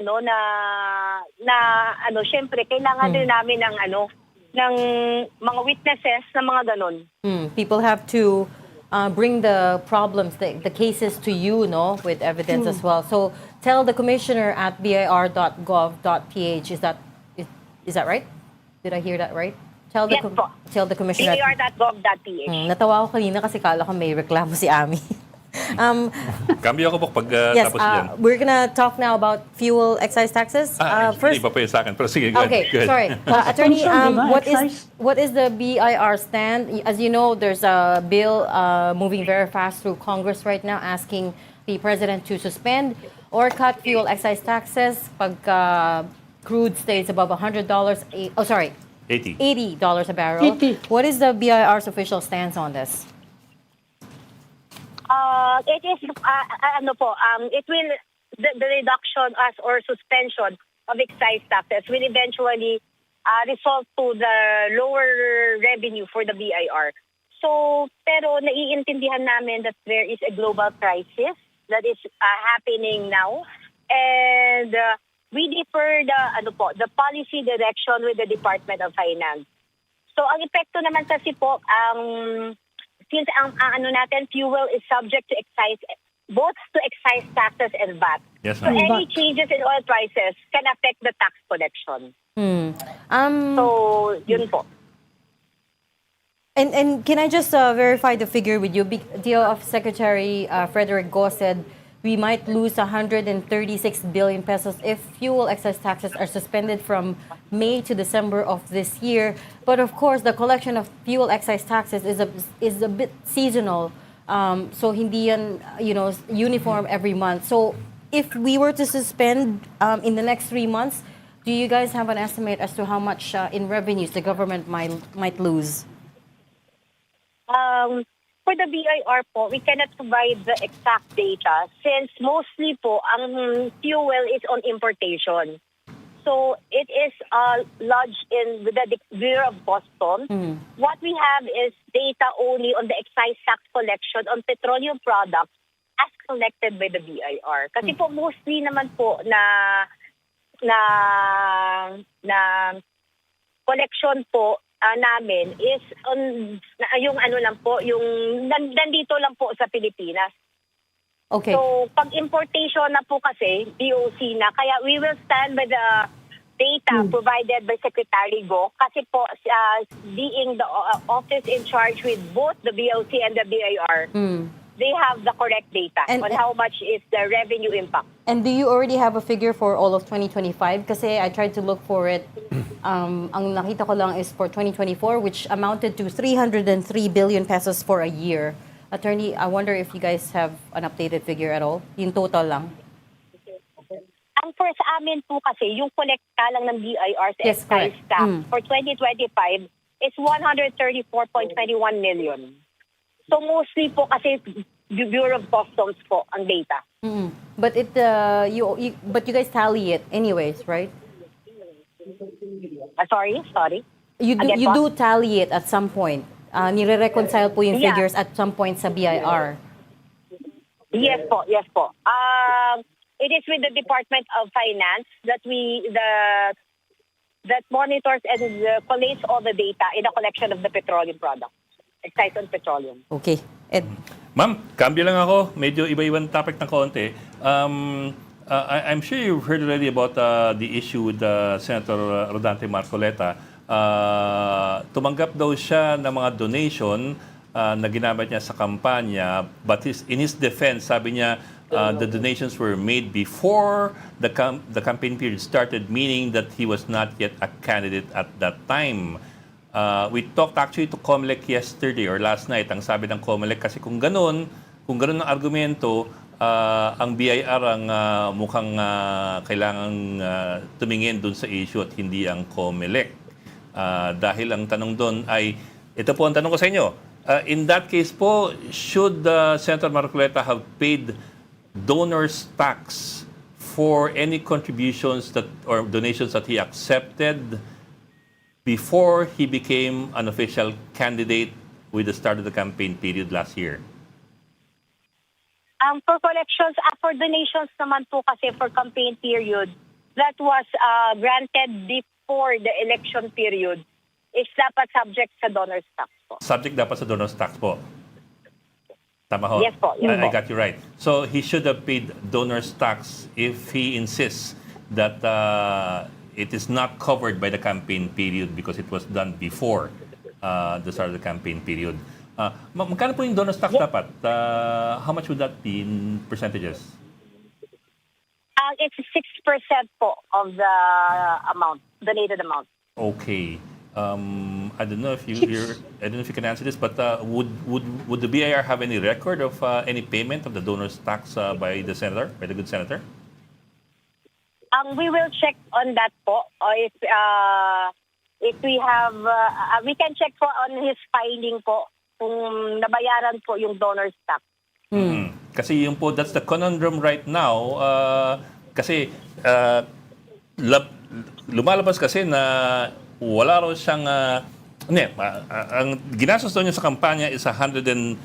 syempre kailangan din namin ng mga witnesses na mga ganon. People have to bring the problems, the cases to you, no, with evidence as well. So tell the commissioner at bir.gov.ph. Is that right? Did I hear that right? Tell Yes po. tell the commissioner. BAR.gov.ph. Natawa ako kanina kasi kala ko may reklamo si Ami. Cambio ako po pag Yes, tapos yan. we're gonna talk now about fuel excise taxes. Hindi pa po yun sa akin. Pero sige, go Okay, ahead. sorry. Attorney, Consumer, diba? what is the BIR stand? As you know, there's a bill moving very fast through Congress right now asking the president to suspend or cut fuel excise taxes pag crude stays above $100. $80 a barrel. 80. What is the BIR's official stance on this? It is it will the reduction or suspension of excise taxes will eventually result to the lower revenue for the BIR. So, pero naiintindihan namin that there is a global crisis that is happening now, and we defer the policy direction with the Department of Finance. So, ang epekto naman kasi po since ang natin, fuel is subject to both excise taxes and VAT. Yes, So ma'am. any changes in oil prices can affect the tax collection. So, yun po. And can I just verify the figure with you? DOF Secretary Frederick Go said we might lose 136 billion pesos if fuel excise taxes are suspended from May to December of this year. But of course, the collection of fuel excise taxes is a bit seasonal. So hindi yan, uniform every month. So if we were to suspend in the next 3 months, do you guys have an estimate as to how much in revenues the government might lose? For the BIR po, we cannot provide the exact data since mostly po ang fuel is on importation. So it is lodged in the Bureau of Customs. What we have is data only on the excise tax collection on petroleum products as collected by the BIR. Kasi po mostly naman po na collection po namin is on yung nandito lang po sa Pilipinas. Okay. So, pag importation na po kasi, DOC na, kaya we will stand by the data provided by Secretary Go kasi po being the office in charge with both the BOC and the BIR, they have the correct data on how much is the revenue impact. And do you already have a figure for all of 2025? Kasi I tried to look for it. Ang nakita ko lang is for 2024, which amounted to 303 billion pesos for a year. Attorney, I wonder if you guys have an updated figure at all? Yung total lang. Ang for sa amin po kasi, yung kolekta lang ng BIR sa Yes, excise correct. tax for 2025 is 134.21 million. So mostly po kasi Bureau of Customs po ang data. But but you guys tally it anyways, right? Sorry? You Again po? do tally it at some point. Nire-reconcile po yung Yeah. figures at some point sa BIR. Yes po. It is with the Department of Finance that that monitors and collates all the data in the collection of the petroleum products, excise on petroleum. Okay. Ed, Ma'am, cambio lang ako. Medyo iba-ibang topic ng konti. I'm sure you've heard already about the issue with Senator Rodante Marcoleta. Tumanggap daw siya ng mga donation na ginamit niya sa kampanya. But in his defense, sabi niya, the donations were made before the campaign period started, meaning that he was not yet a candidate at that time. We talked actually to COMELEC yesterday or last night. Ang sabi ng COMELEC, kasi kung ganun ang argumento, ang BIR ang mukhang kailangang tumingin dun sa issue at hindi ang COMELEC. Dahil ang tanong doon ay, ito po ang tanong ko sa inyo, in that case po, should Senator Marcoleta have paid donors tax for any contributions or donations that he accepted before he became an official candidate with the start of the campaign period last year? For collections, for donations naman po kasi for campaign period, that was granted before the election period, is dapat subject sa donor's tax po. Subject dapat sa donor's tax po. Tama ho? Yes po, yes I po. got you right. So he should have paid donor's tax if he insists that it is not covered by the campaign period because it was done before the start of the campaign period. Magkano po yung donor's tax dapat? How much would that be in percentages? It's 6% po of the amount, donated amount. Okay. I don't know if I don't know if you can answer this, but would the BIR have any record of any payment of the donor's tax by the senator, by the good senator? We will check on that po. Or if we have, we can check po on his filing po kung nabayaran po yung donor's tax. Kasi yung po, that's the conundrum right now. Kasi lumalabas kasi na wala raw siyang, ang ginastos daw niya sa kampanya is 112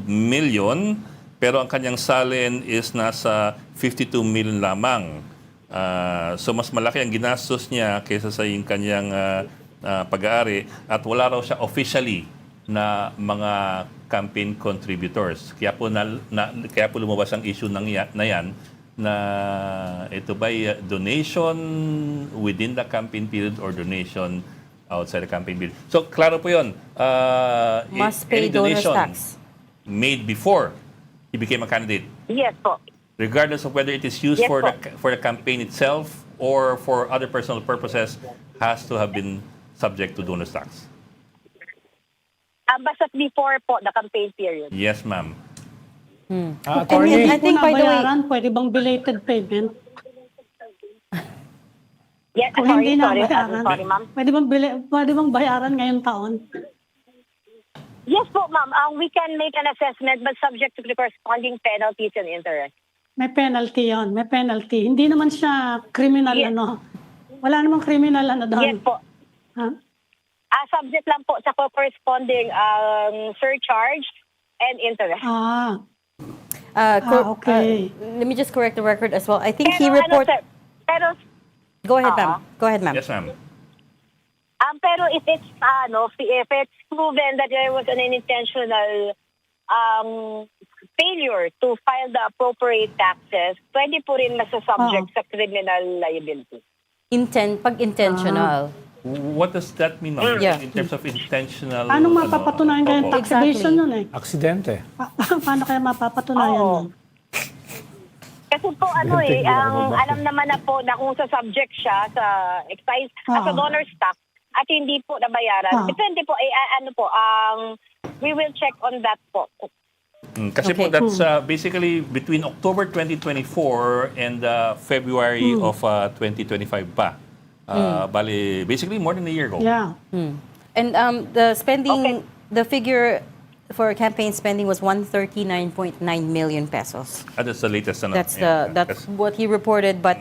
million, pero ang kanyang salin is nasa 52 million lamang. So mas malaki ang ginastos niya kaysa sa yung kanyang pag-aari at wala raw siya officially na mga campaign contributors. Kaya po kaya po lumabas ang issue na yan na ito ba donation within the campaign period or donation outside the campaign period. So klaro po 'yon. Must pay Any donor's donation tax. made before he became a candidate, Yes po. regardless of whether it is used Yes, for po. for the campaign itself or for other personal purposes, has to have been subject to donor's tax. Basta before po the campaign period. Yes, ma'am. Attorney, I think, by the way- nabayaran, pwede bang belated payment? Yes, Kung sorry, hindi sorry, nabayaran, sorry, ma'am. pwede bang bayaran ngayong taon? Yes po, ma'am. We can make an assessment but subject to the corresponding penalties and interest. May penalty yon, may penalty. Hindi naman siya criminal Yes. Wala namang criminal doon. Yes po. Ha? Subject lang po sa corresponding surcharge and interest. Okay. Let me just correct the record as well. I think he Pero reported. sir, pero Go ahead, ma'am. Go ahead, ma'am. Yes, ma'am. pero if it's if it's proven that there was an unintentional failure to file the appropriate taxes, pwede po rin masasubject sa criminal liability. Pag intentional. What does that mean, ma'am? Yeah. In terms of intentional... Paano mapapatunayan kaya yung Opo. tax evasion nun eh? aksidente. Paano kaya mapapatunayan Oo. nun? Kasi po alam naman na po na kung sa subject siya sa excise as a donor's tax at hindi po nabayaran. Depende po we will check on that po. Kasi po Okay. that's basically between October 2024 and February of 2025 pa. Bali, basically more than a year ago. Yeah. And the spending, the figure for campaign spending was 139.9 million pesos. That's the latest. That's Yeah. that's what he reported, but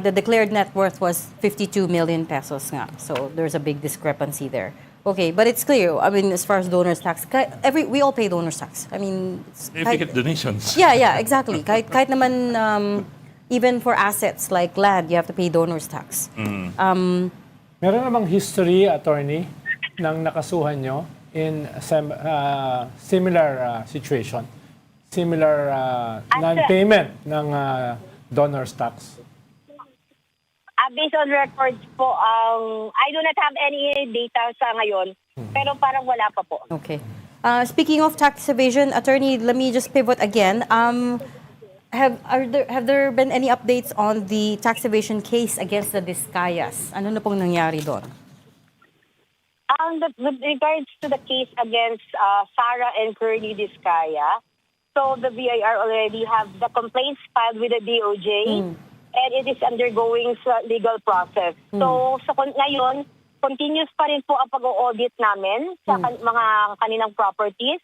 the declared net worth was 52 million pesos nga. So there's a big discrepancy there. Okay, but it's clear. I mean, as far as donors tax, we all pay donors tax. I mean, If you get donations. yeah, exactly. Kahit naman even for assets like land, you have to pay donors tax. Meron namang history, attorney, ng nakasuhan nyo in similar situation? Similar non-payment ng donor's tax? Based on records po, I do not have any data sa ngayon, pero parang wala pa po. Okay. Speaking of tax evasion, attorney, let me just pivot again. Have there been any updates on the tax evasion case against the Discayas? Ano na pong nangyari doon? With regards to the case against Sarah and Curly Discaya, so the BIR already have the complaints filed with the DOJ and it is undergoing legal process. So ngayon, continuous pa rin po ang pag-audit namin sa mga kaninang properties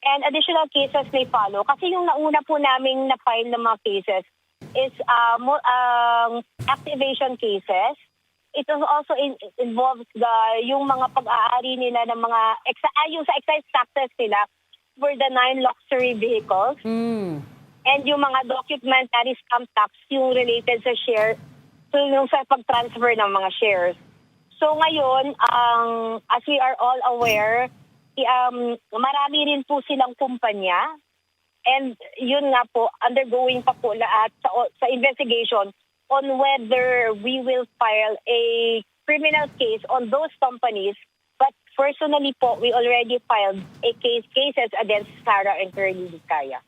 and additional cases may follow. Kasi yung nauna po naming na-file ng mga cases is activation cases. It also involves yung mga pag-aari nila ng mga yung sa excise taxes nila for the 9 luxury vehicles. And yung mga documentary stamp tax, yung related sa share, so yung sa pag-transfer ng mga shares. So ngayon, as we are all aware, marami rin po silang kumpanya. And yun nga po, undergoing pa po lahat sa investigation on whether we will file a criminal case on those companies. But personally po, we already filed a cases against Sarah and Curly Vizcaya.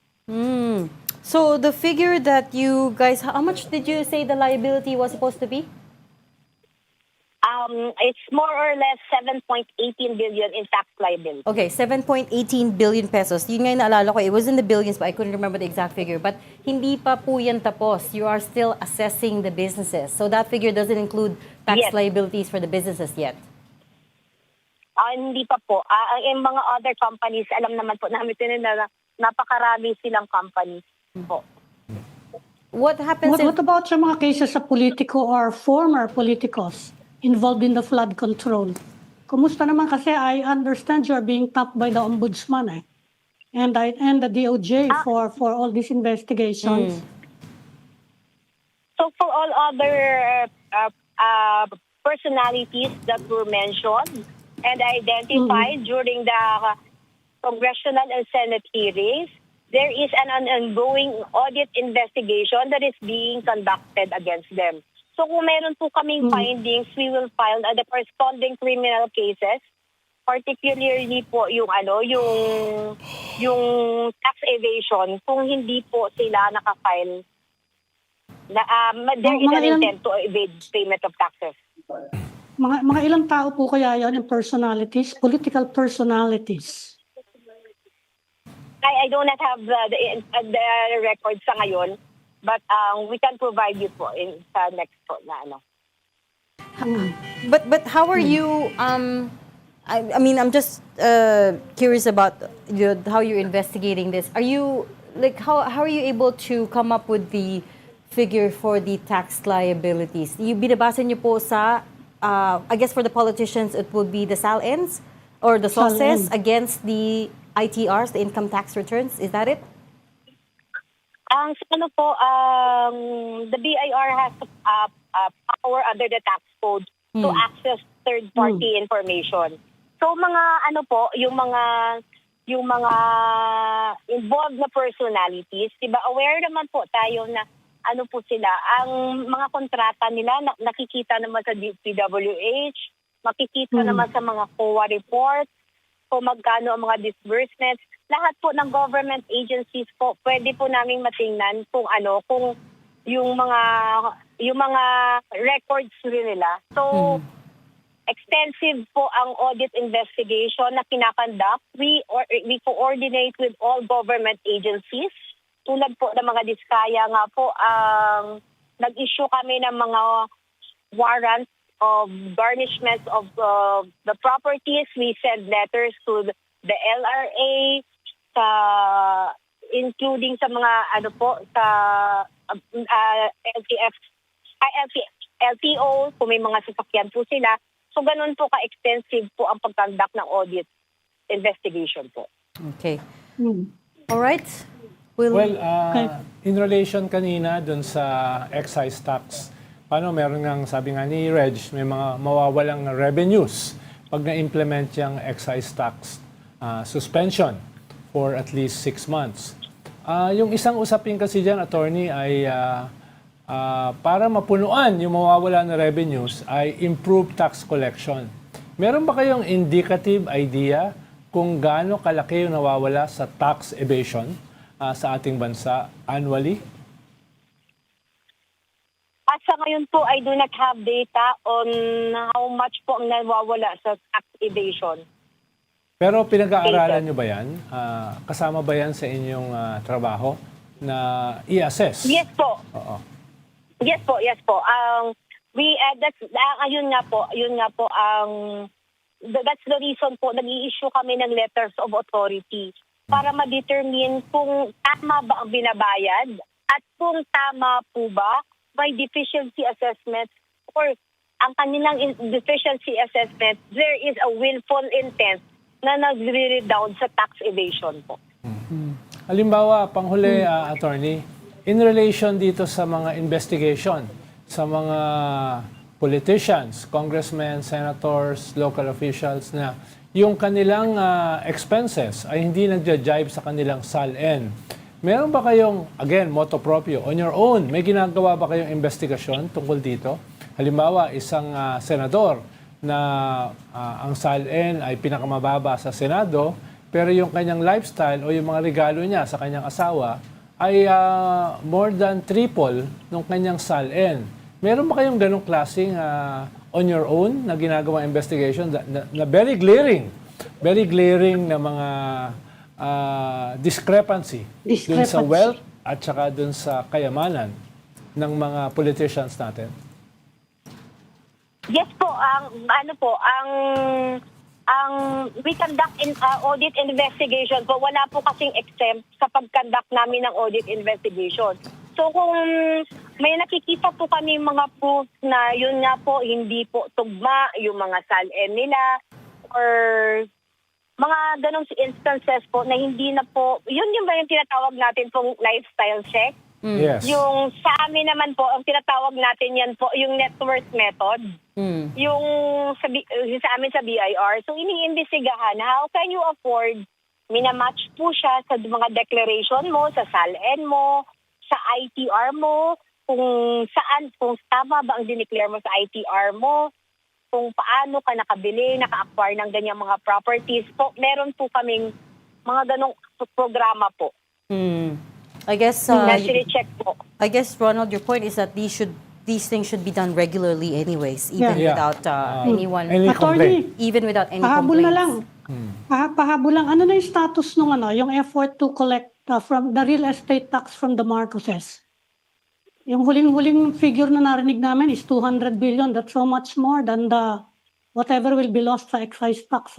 So the figure that you guys, how much did you say the liability was supposed to be? It's more or less 7.18 billion in tax liability. Okay, 7.18 billion pesos. Yun nga yung naalala ko. It was in the billions, but I couldn't remember the exact figure. But hindi pa po yan tapos. You are still assessing the businesses. So that figure doesn't include tax Yes. liabilities for the businesses yet. Hindi pa po. Yung mga other companies, alam naman po namin na napakarami silang companies po. What happens if... What about yung mga cases sa politiko or former politicos involved in the flood control? Kumusta naman, kasi I understand you're being tapped by the ombudsman and the DOJ for all these investigations. So for all other personalities that were mentioned and identified during the congressional and Senate hearings, there is an ongoing audit investigation that is being conducted against them. So kung meron po kaming findings, we will file the corresponding criminal cases, particularly po yung yung tax evasion kung hindi po sila naka-file na there is an intent to evade payment of taxes. Mga ilang tao po kaya yon, yung personalities, political personalities? I do not have the records sa ngayon, but we can provide you po in sa next po na ano. But how are you? I mean, I'm just curious about how you're investigating this. Are you how are you able to come up with the figure for the tax liabilities? You binabasa niyo po sa I guess for the politicians it would be the SALNs or the SOSES against the ITRs, the income tax returns. Is that it? The BIR has power under the tax code to access third-party information. So yung mga involved na personalities, diba, aware naman po tayo na po sila, ang mga kontrata nila nakikita naman sa DPWH, makikita naman sa mga COA reports, kung magkano ang mga disbursements. Lahat po ng government agencies po, pwede po naming matingnan kung kung yung mga records rin nila. So, extensive po ang audit investigation na kinakandak. We coordinate with all government agencies. Tulad po ng mga Diskaya nga po, nag-issue kami ng mga warrants of garnishment of the properties. We send letters to the LRA, including sa mga sa LTO, kung may mga sasakyan po sila. So ganun po ka-extensive po ang pagkandak ng audit investigation po. Okay. All right. In relation kanina dun sa excise tax, paano meron ng sabi nga ni Reg, may mga mawawalang na revenues pag na-implement yung excise tax suspension for at least 6 months. Yung isang usapin kasi dyan, attorney, ay para mapunuan yung mawawala na revenues ay improved tax collection. Meron ba kayong indicative idea kung gaano kalaki yung nawawala sa tax evasion sa ating bansa annually? At sa ngayon po, I do not have data on how much po ang nawawala sa tax evasion. Pero pinag-aaralan nyo ba yan? Kasama ba yan sa inyong trabaho na i-assess? Yes po. Oo. Yes po. That's the reason po nag-i-issue kami ng letters of authority para ma-determine kung tama ba ang binabayad at kung tama po ba by deficiency assessment or ang kanilang deficiency assessment, there is a willful intent na nagre-redound sa tax evasion po. Halimbawa, panghuli, attorney, in relation dito sa mga investigation, sa mga politicians, congressmen, senators, local officials na yung kanilang expenses ay hindi nagja-jibe sa kanilang SALN. Meron ba kayong, again, motu proprio, on your own, may ginagawa ba kayong investigasyon tungkol dito? Halimbawa, isang senador na ang SALN ay pinakamababa sa Senado, pero yung kanyang lifestyle o yung mga regalo niya sa kanyang asawa ay more than triple ng kanyang SALN. Meron ba kayong ganong klaseng on your own na ginagawang investigation na very glaring na mga discrepancy dun sa wealth at saka dun sa kayamanan ng mga politicians natin? Yes po, ang we conduct audit investigation po, wala po kasing exempt sa pag-conduct namin ng audit investigation. So kung may nakikita po kami mga proof na yun nga po hindi po tugma yung mga SALN nila or mga ganong instances po na hindi na po, yun yung ba yung tinatawag natin pong lifestyle check? Yes. Yung sa amin naman po, ang tinatawag natin yan po, yung net worth method. Yung sa amin sa BIR. So, iniimbestigahan, how can you afford, minamatch po siya sa mga declaration mo, sa SALN mo, sa ITR mo, kung saan, kung tama ba ang dineclare mo sa ITR mo, kung paano ka nakabili, naka-acquire ng ganyang mga properties po. Meron po kaming mga ganong programa po. I guess check po. I guess, Ronald, your point is that these things should be done regularly anyways, even Yeah. without anyone, Any complaint? even without any Pahabol complaints. na lang. Pahabol lang. Ano na yung status nung yung effort to collect from the real estate tax from the Marcoses? Yung huling-huling figure na narinig namin is 200 billion. That's so much more than the whatever will be lost sa excise tax.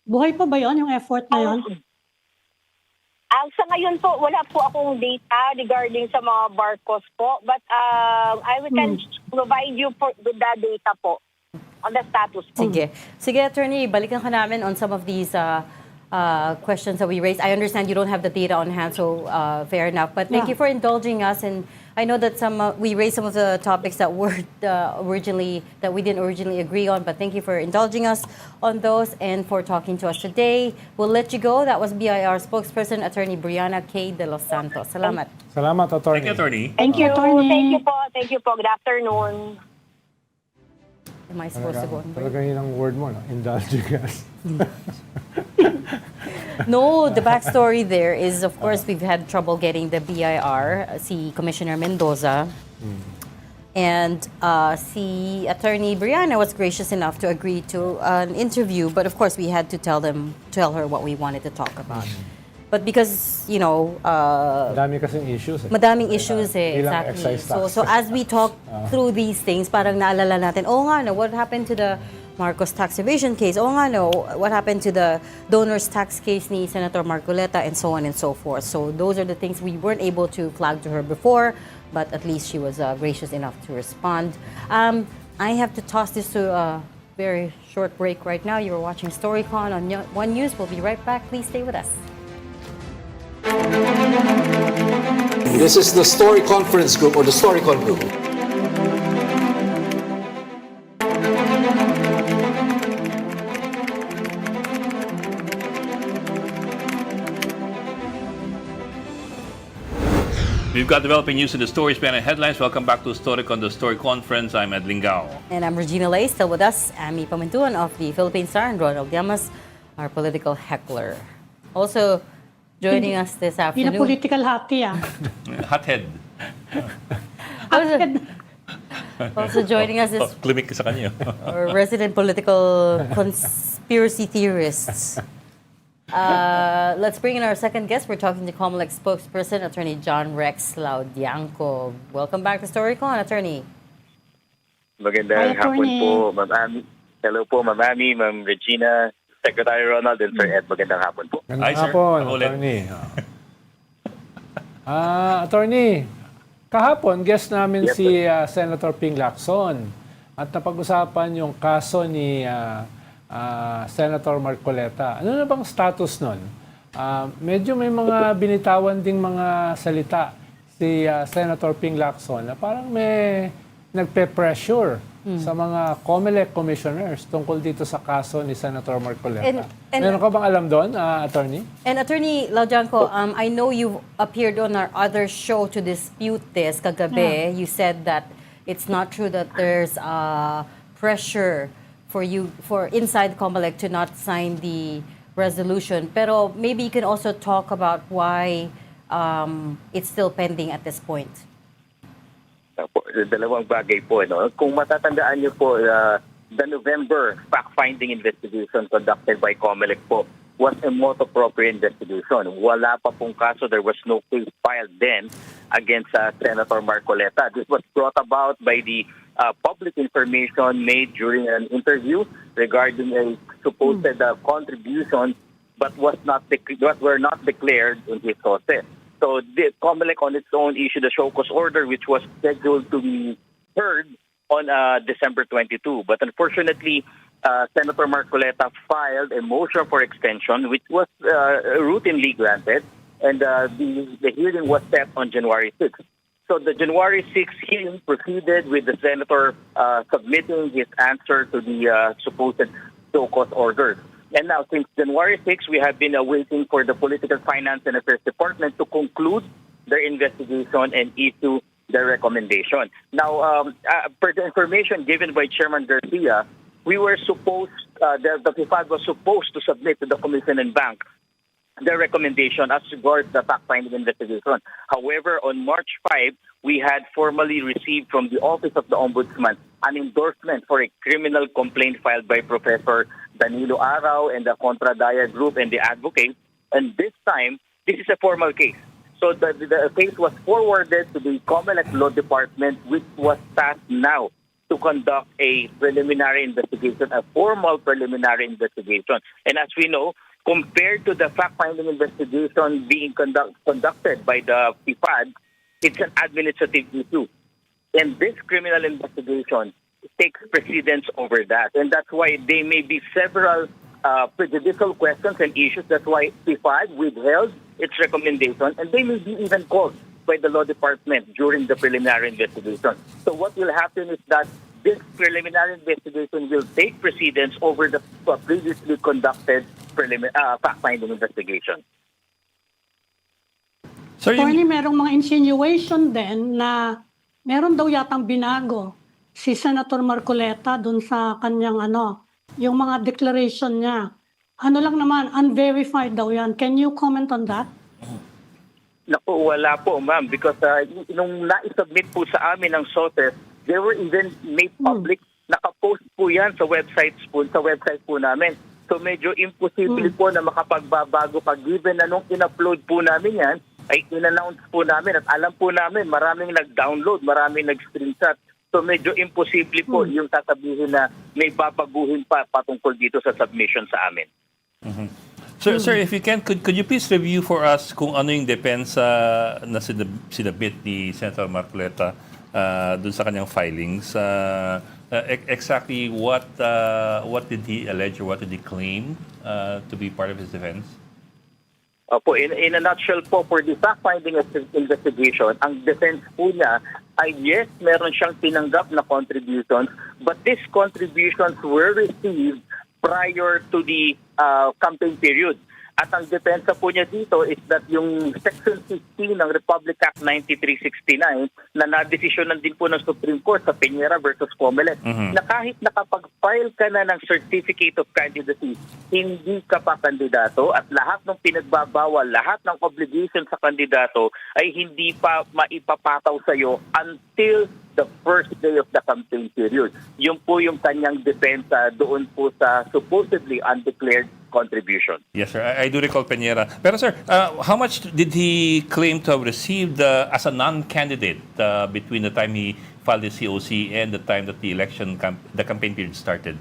Buhay pa ba yun, yung effort na yun? Sa ngayon po, wala po akong data regarding sa mga barcos po. But I can provide you the data po on the status po. Sige, attorney, balikan ka namin on some of these questions that we raised. I understand you don't have the data on hand, so fair enough. But thank you for indulging us. And I know that we raised some of the topics that were that we didn't originally agree on. But thank you for indulging us on those and for talking to us today. We'll let you go. That was BIR spokesperson, Attorney Brianna K. De Los Santos. Salamat. Salamat, attorney. Thank you, attorney. Thank you, attorney. Thank you po. Thank you po. Good afternoon. Am I supposed to go on break? Talaga yun ang word mo, no? Indulging us. No, the backstory there is, of course, we've had trouble getting the BIR, si Commissioner Mendoza. And si Attorney Brianna was gracious enough to agree to an interview, but of course we had to tell her what we wanted to talk about. But because, Madami kasing issues. madaming issues Ilang exactly. excise tax. So as we talk through these things, parang naalala natin, what happened to the Marcos tax evasion case? What happened to the donors tax case ni Senator Marcoleta, and so on and so forth. So those are the things we weren't able to flag to her before, but at least she was gracious enough to respond. I have to toss this to a very short break right now. You're watching StoryCon on One News. We'll be right back. Please stay with us. This is the Story Conference Group or the StoryCon Group. We've got developing news in the story span and headlines. Welcome back to StoryCon, the Story Conference. I'm Ed Lingao. And I'm Regina Lay, still with us, Amy Pamintuan of the Philippine Star, and Ronald Llamas, our political heckler. Also joining us this Hindi na afternoon. political hati Hothead. Also joining us is Klimik sa kanya. our resident political conspiracy theorists. Let's bring in our second guest. We're talking to COMELEC spokesperson, Attorney John Rex Laudianco. Welcome back to StoryCon, Attorney. Magandang Hi, hapon Attorney. po, Ma'am Ami. Hello po, Ma'am Ami, Ma'am Regina, Secretary Ronald, and Sir Ed. Magandang hapon po. Hi, sir. Kahapon, Ako ulit. attorney. Attorney, kahapon guest namin Yes, si Senator Ping Lacson at napag-usapan yung kaso ni Senator Marcoleta. Ano na bang status nun? medyo may mga binitawan ding mga salita si Senator Ping Lacson na parang may nagpe-pressure sa mga COMELEC commissioners tungkol dito sa kaso ni Senator Marcoleta. Meron ka bang alam doon, attorney? And Attorney Laujanco, I know you've appeared on our other show to dispute this kagabi. You said that it's not true that there's pressure for you, for inside COMELEC to not sign the resolution. Pero maybe you can also talk about why it's still pending at this point. Dalawang bagay po. No? Kung matatandaan niyo po, the November fact-finding investigation conducted by COMELEC po was a motu proprio investigation. Wala pa pong kaso. There was no case filed then against Senator Marcoleta. This was brought about by the public information made during an interview regarding a supposed contribution but were not declared in his sources. So the COMELEC on its own issued a show cause order which was scheduled to be heard on December 22. But unfortunately, Senator Marcoleta filed a motion for extension which was routinely granted, and the hearing was set on January 6th. So the January 6th hearing proceeded with the senator submitting his answer to the supposed show cause orders. And now, since January 6th, we have been waiting for the Political Finance and Affairs Department to conclude their investigation and issue their recommendation. Now, per the information given by Chairman Garcia, we were supposed, the PIFAD was supposed to submit to the Commission and Bank their recommendation as regards the fact-finding investigation. However, on March 5, we had formally received from the Office of the Ombudsman an endorsement for a criminal complaint filed by Professor Danilo Arao and the Contradaya Group and the advocate. And this time, this is a formal case. So the case was forwarded to the COMELEC Law Department, which was tasked now to conduct a preliminary investigation, a formal preliminary investigation. And as we know, compared to the fact-finding investigation being conducted by the PIFAD, it's an administrative issue. And this criminal investigation takes precedence over that. And that's why there may be several prejudicial questions and issues. That's why PIFAD withheld its recommendation, and they may be even called by the Law Department during the preliminary investigation. So what will happen is that this preliminary investigation will take precedence over the previously conducted fact-finding investigation. So Attorney, merong mga insinuation din na meron daw yatang binago si Senator Marcoleta dun sa kanyang yung mga declaration niya. Ano lang naman, unverified daw yan. Can you comment on that? Naku, wala po, ma'am. Because nung na-submit po sa amin ng sources, they were even made public. Nakapost po yan sa website po namin. So medyo imposible po na makapagbabago pa, given na nung in-upload po namin yan, ay in-announce po namin at alam po namin maraming nag-download, maraming nag-screenshot. So medyo imposible po yung sasabihin na may babaguhin pa patungkol dito sa submission sa amin. Mm-hmm. Sir, if you can, could you please review for us kung ano yung depensa na sinabit ni Senator Marcoleta dun sa kanyang filings? Exactly what did he allege or what did he claim to be part of his defense? Opo, in a nutshell po, for the fact-finding investigation, ang defense po niya ay yes, meron siyang tinanggap na contributions, but these contributions were received prior to the campaign period. At ang depensa po niya dito is that yung Section 16 ng Republic Act 9369 na nadesisyonan din po ng Supreme Court sa Peñera versus Comelec, na kahit nakapag-file ka na ng Certificate of Candidacy, hindi ka pa kandidato at lahat ng pinagbabawal, lahat ng obligation sa kandidato ay hindi pa maipapataw sa iyo until the first day of the campaign period. Yun po yung kanyang depensa doon po sa supposedly undeclared contribution. Yes, sir. I do recall Peñera. Pero sir, how much did he claim to have received as a non-candidate between the time he filed his COC and the time that the campaign period started?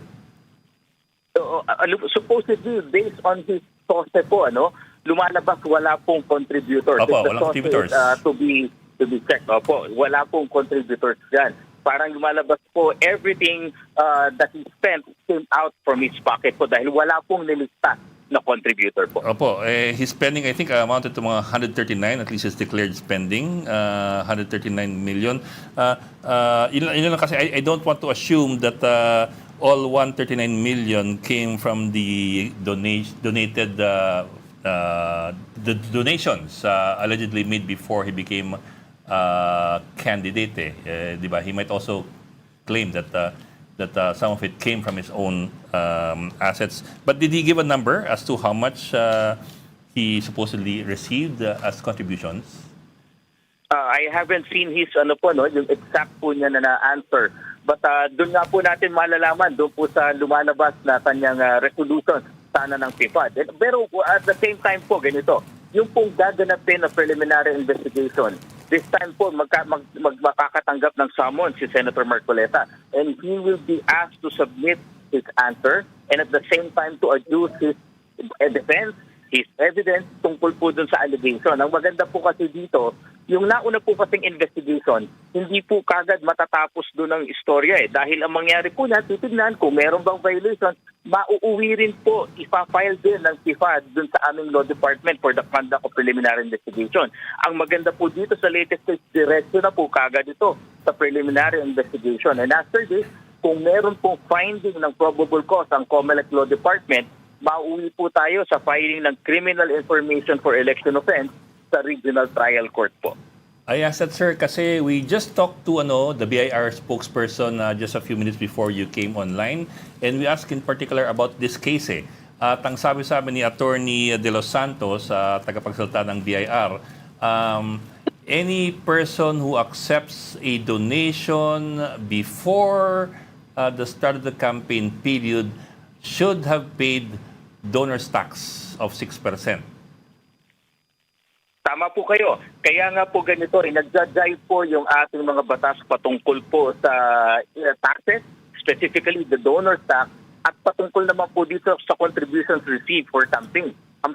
So, supposedly, based on his source po, lumalabas wala pong contributors. Opo, walang contributors. To be checked. Opo, wala pong contributors dyan. Parang lumalabas po, everything that he spent came out from his pocket po dahil wala pong nilista na contributor po. Opo, his spending I think amounted to mga 139, at least his declared spending, 139 million. Yun lang kasi I don't want to assume that all 139 million came from the donated the donations allegedly made before he became candidate. Di ba? He might also claim that some of it came from his own assets. But did he give a number as to how much he supposedly received as contributions? I haven't seen his yung exact po niya na answer. But doon nga po natin malalaman doon po sa lumalabas na kanyang resolution sana ng PIFAD. Pero at the same time po ganito, yung pong gaganapin na preliminary investigation, this time po makakatanggap ng summons si Senator Marcoleta, and he will be asked to submit his answer and at the same time to adduce his defense, his evidence tungkol po dun sa allegation. Ang maganda po kasi dito, yung nauna po kasing investigation, hindi po kagad matatapos doon ang istorya dahil ang mangyari po na titignan kung meron bang violation, mauuwi rin po, ipa-file din ng PIFAD doon sa aming law department for the conduct of preliminary investigation. Ang maganda po dito sa latest case, diretso na po kagad ito sa preliminary investigation. And after this, kung meron pong finding ng probable cause ang COMELEC Law Department, mauwi po tayo sa filing ng criminal information for election offense sa regional trial court po. I asked that, sir, kasi we just talked to the BIR spokesperson just a few minutes before you came online, and we asked in particular about this case. At ang sabi ni Attorney De Los Santos, tagapagsalita ng BIR, any person who accepts a donation before the start of the campaign period should have paid donor's tax of 6%. Tama po kayo. Kaya nga po ganito rin, nagja-jive po yung ating mga batas patungkol po sa taxes, specifically the donor tax, at patungkol naman po dito sa contributions received for campaign. Ang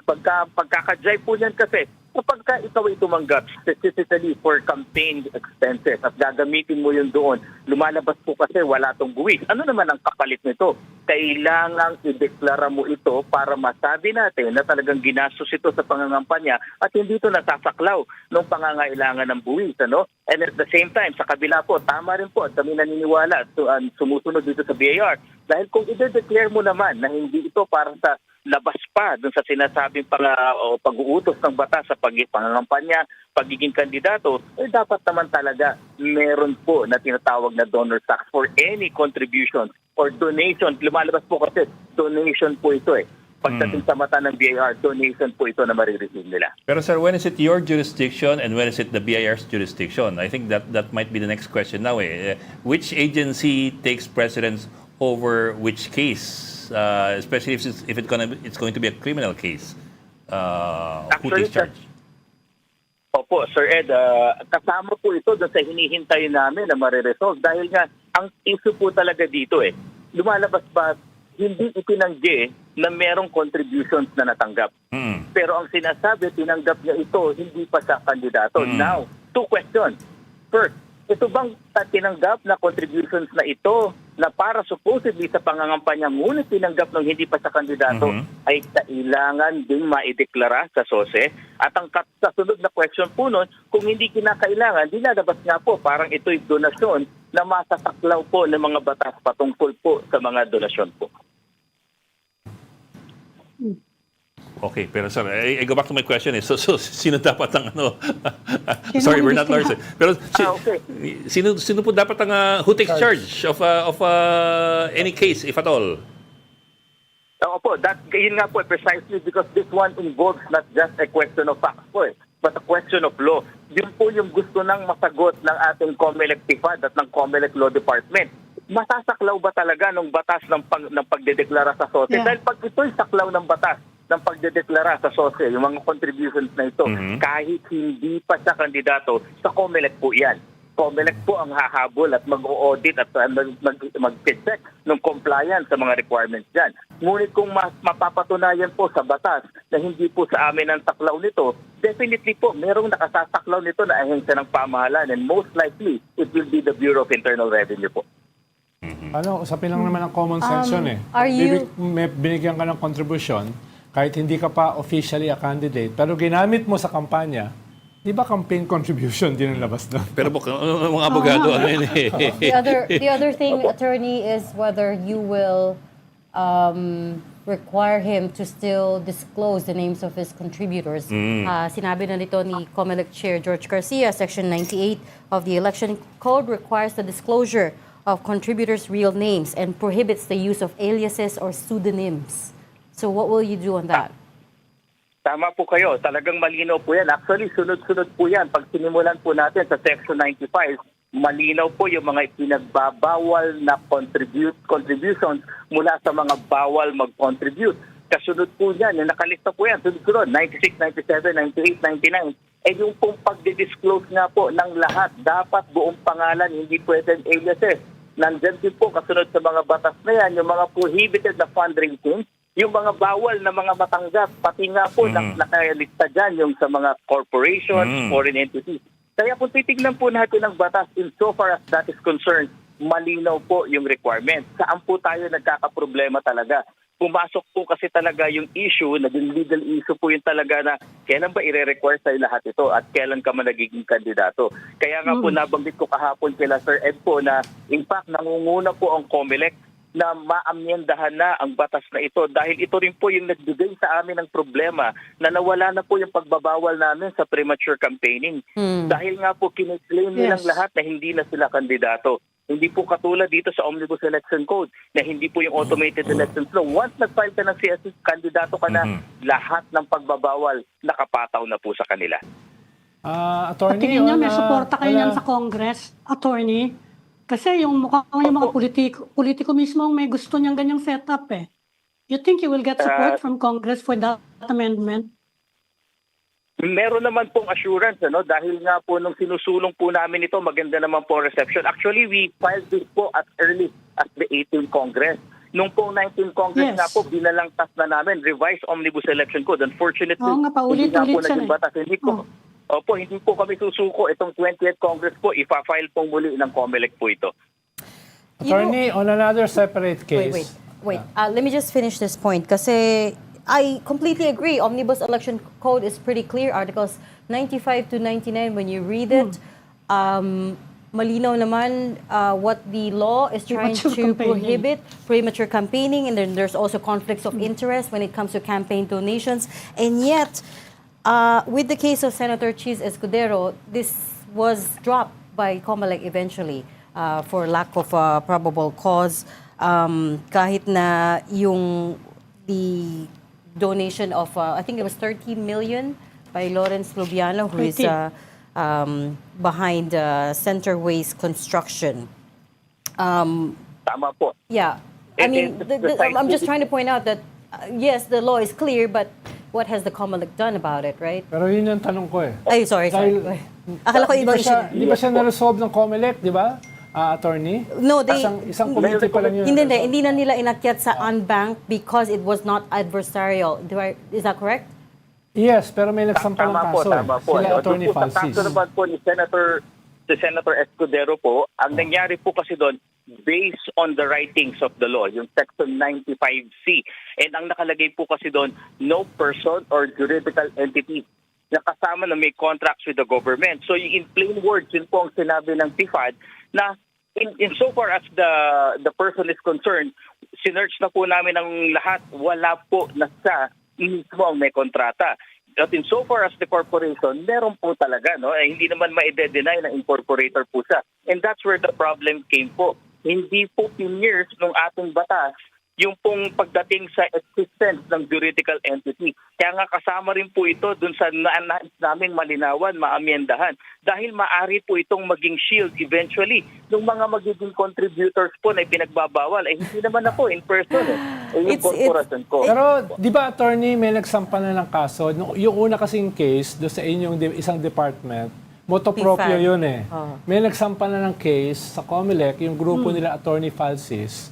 pagkaka-jive po niyan kasi, kapag ikaw ay tumanggap specifically for campaign expenses at gagamitin mo yun doon, lumalabas po kasi wala tong buwis. Ano naman ang kapalit nito? Kailangang ideklara mo ito para masabi natin na talagang ginastos ito sa pangangampanya at hindi ito nasasaklaw ng pangangailangan ng buwis. And at the same time, sa kabila po, tama rin po at kami naniniwala sumusunod dito sa BIR. Dahil kung i-declare mo naman na hindi ito para sa labas pa dun sa sinasabing pag-uutos ng batas sa pangangampanya, pagiging kandidato, dapat naman talaga meron po na tinatawag na donor tax for any contribution or donation. Lumalabas po kasi donation po ito Pagdating sa mata ng BIR, donation po ito na marireceive nila. Pero sir, when is it your jurisdiction and when is it the BIR's jurisdiction? I think that might be the next question now. Which agency takes precedence over which case? Especially if it's going to be a criminal case. Who takes charge? Opo, Sir Ed, kasama po ito doon sa hinihintay namin na mariresolve dahil nga ang issue po talaga dito lumalabas ba hindi itinanggi na merong contributions na natanggap. Pero ang sinasabi, tinanggap niya ito, hindi pa siya kandidato. Now, two questions. First, ito bang tinanggap na contributions na ito na para supposedly sa pangangampanya ngunit tinanggap ng hindi pa sa kandidato ay kailangan ding maideklara sa SOSE? At ang kasunod na question po nun, kung hindi kinakailangan, dinalabas nga po parang ito'y donasyon na masasaklaw po ng mga batas patungkol po sa mga donasyon po. Okay, pero sir, I go back to my question. So sino dapat ang sorry, we're not lawyers. Pero okay. Sino po dapat ang who takes charge of any case, if at all? Opo, yun nga po, precisely because this one involves not just a question of facts po but a question of law. Yun po yung gusto nang masagot ng ating COMELEC PIFAD at ng COMELEC Law Department. Masasaklaw ba talaga ng batas ng pagdedeklara sa SOSE? Yeah. Dahil pag ito'y saklaw ng batas ng pagdedeklara sa SOSE, yung mga contributions na ito, kahit hindi pa siya kandidato, sa COMELEC po yan. COMELEC po ang hahabol at mag-audit at mag-check ng compliance sa mga requirements dyan. Ngunit kung mapapatunayan po sa batas na hindi po sa amin ang saklaw nito, definitely po merong nakasasaklaw nito na ahensya ng pamahalaan and most likely it will be the Bureau of Internal Revenue po. Usapin lang naman ang common sense yun Are you... Binigyan ka ng contribution, kahit hindi ka pa officially a candidate, pero ginamit mo sa kampanya, di ba campaign contribution din ang labas doon? Pero mga abogado, ano yun eh. The other thing, attorney, is whether you will require him to still disclose the names of his contributors. Sinabi na nito ni COMELEC Chair George Garcia, Section 98 of the Election Code requires the disclosure of contributors' real names and prohibits the use of aliases or pseudonyms. So what will you do on that? Tama po kayo. Talagang malinaw po yan. Actually, sunod-sunod po yan. Pag sinimulan po natin sa Section 95, malinaw po yung mga pinagbabawal na contributions mula sa mga bawal mag-contribute. Kasunod po yan, yung nakalista po yan, sunod-sunod, 96, 97, 98, 99. Eh yung pong pagdi-disclose nga po ng lahat, dapat buong pangalan, hindi pwedeng aliases. Nandyan din po kasunod sa mga batas na yan, yung mga prohibited na fundraising, yung mga bawal na mga matanggap, pati nga po nakalista dyan yung sa mga corporations, foreign entities. Kaya kung titignan po natin ang batas insofar as that is concerned, malinaw po yung requirement. Saan po tayo nagkakaproblema talaga? Pumasok po kasi talaga yung issue, naging legal issue po yung talaga na kailan ba i-require sa'yo lahat ito at kailan ka man nagiging kandidato. Kaya nga po nabanggit ko kahapon kila Sir Ed po na in fact nangunguna po ang COMELEC na maamyendahan na ang batas na ito dahil ito rin po yung nagbigay sa amin ng problema na nawala na po yung pagbabawal namin sa premature campaigning. Dahil nga po kiniklaim nilang lahat na hindi na sila kandidato. Hindi po katulad dito sa Omnibus Election Code na hindi po yung automated elections law. Once nag-file ka ng CSS, kandidato ka na, lahat ng pagbabawal nakapataw na po sa kanila. Attorney, Tingin niya may suporta kayo niyan sa Congress, attorney. Kasi yung mukhang yung mga politiko mismo ang may gusto niyang ganyang setup eh. You think you will get support from Congress for that amendment? Meron naman pong assurance dahil nga po nung sinusulong po namin ito, maganda naman po ang reception. Actually, we filed this po as early as the 18th Congress. Nung pong 19th Congress nga po, binalangtas na namin revised Omnibus Election Code. Unfortunately, hindi nga po naging batas. Hindi po kami susuko. Itong 20th Congress po, ipa-file pong muli ng COMELEC po ito. Attorney, on another separate case. Wait. Let me just finish this point. Kasi I completely agree. Omnibus Election Code is pretty clear. Articles 95 to 99, when you read it, malinaw naman what the law is trying to prohibit premature campaigning. And then there's also conflicts of interest when it comes to campaign donations. And yet, with the case of Senator Cheese Escudero, this was dropped by COMELEC eventually for lack of probable cause. Kahit na the donation of, I think it was 30 million by Lawrence Lubiano, who is behind Centerways construction. Tama po. Yeah. I mean, I'm just trying to point out that, yes, the law is clear, but what has the COMELEC done about it, right? Pero yun yung tanong ko eh. Ay, sorry. Akala ko ibang issue. Di ba siya na-resolve ng COMELEC, di ba? Attorney? No, Isang committee pa lang yun. Hindi na nila inakyat sa unbank because it was not adversarial. Is that correct? Yes, pero may nagsampal ng kaso. Tama po. Sila Attorney Francis. Sa kaso naman po ni Senator Escudero po, ang nangyari po kasi doon, based on the writings of the law, yung Section 95C. And ang nakalagay po kasi doon, no person or juridical entity na kasama na may contracts with the government. So in plain words, yun po ang sinabi ng TIFAD na in so far as the person is concerned, sinearch na po namin ang lahat, wala po na siya mismo ang may kontrata. But in so far as the corporation, meron po talaga, hindi naman ma-deny na incorporator po siya. And that's where the problem came po. Hindi po years nung ating batas yung pong pagdating sa existence ng juridical entity. Kaya nga kasama rin po ito dun sa nais naming malinawan, maamyendahan. Dahil maari po itong maging shield eventually ng mga magiging contributors po na pinagbabawal. Hindi naman ako in person. Yung corporation ko. Pero di ba, attorney, may nagsampa na ng kaso? Yung una kasing case, doon sa inyong isang department, motopropyo yun eh. May nagsampa na ng case sa COMELEC, yung grupo nila Attorney Francis,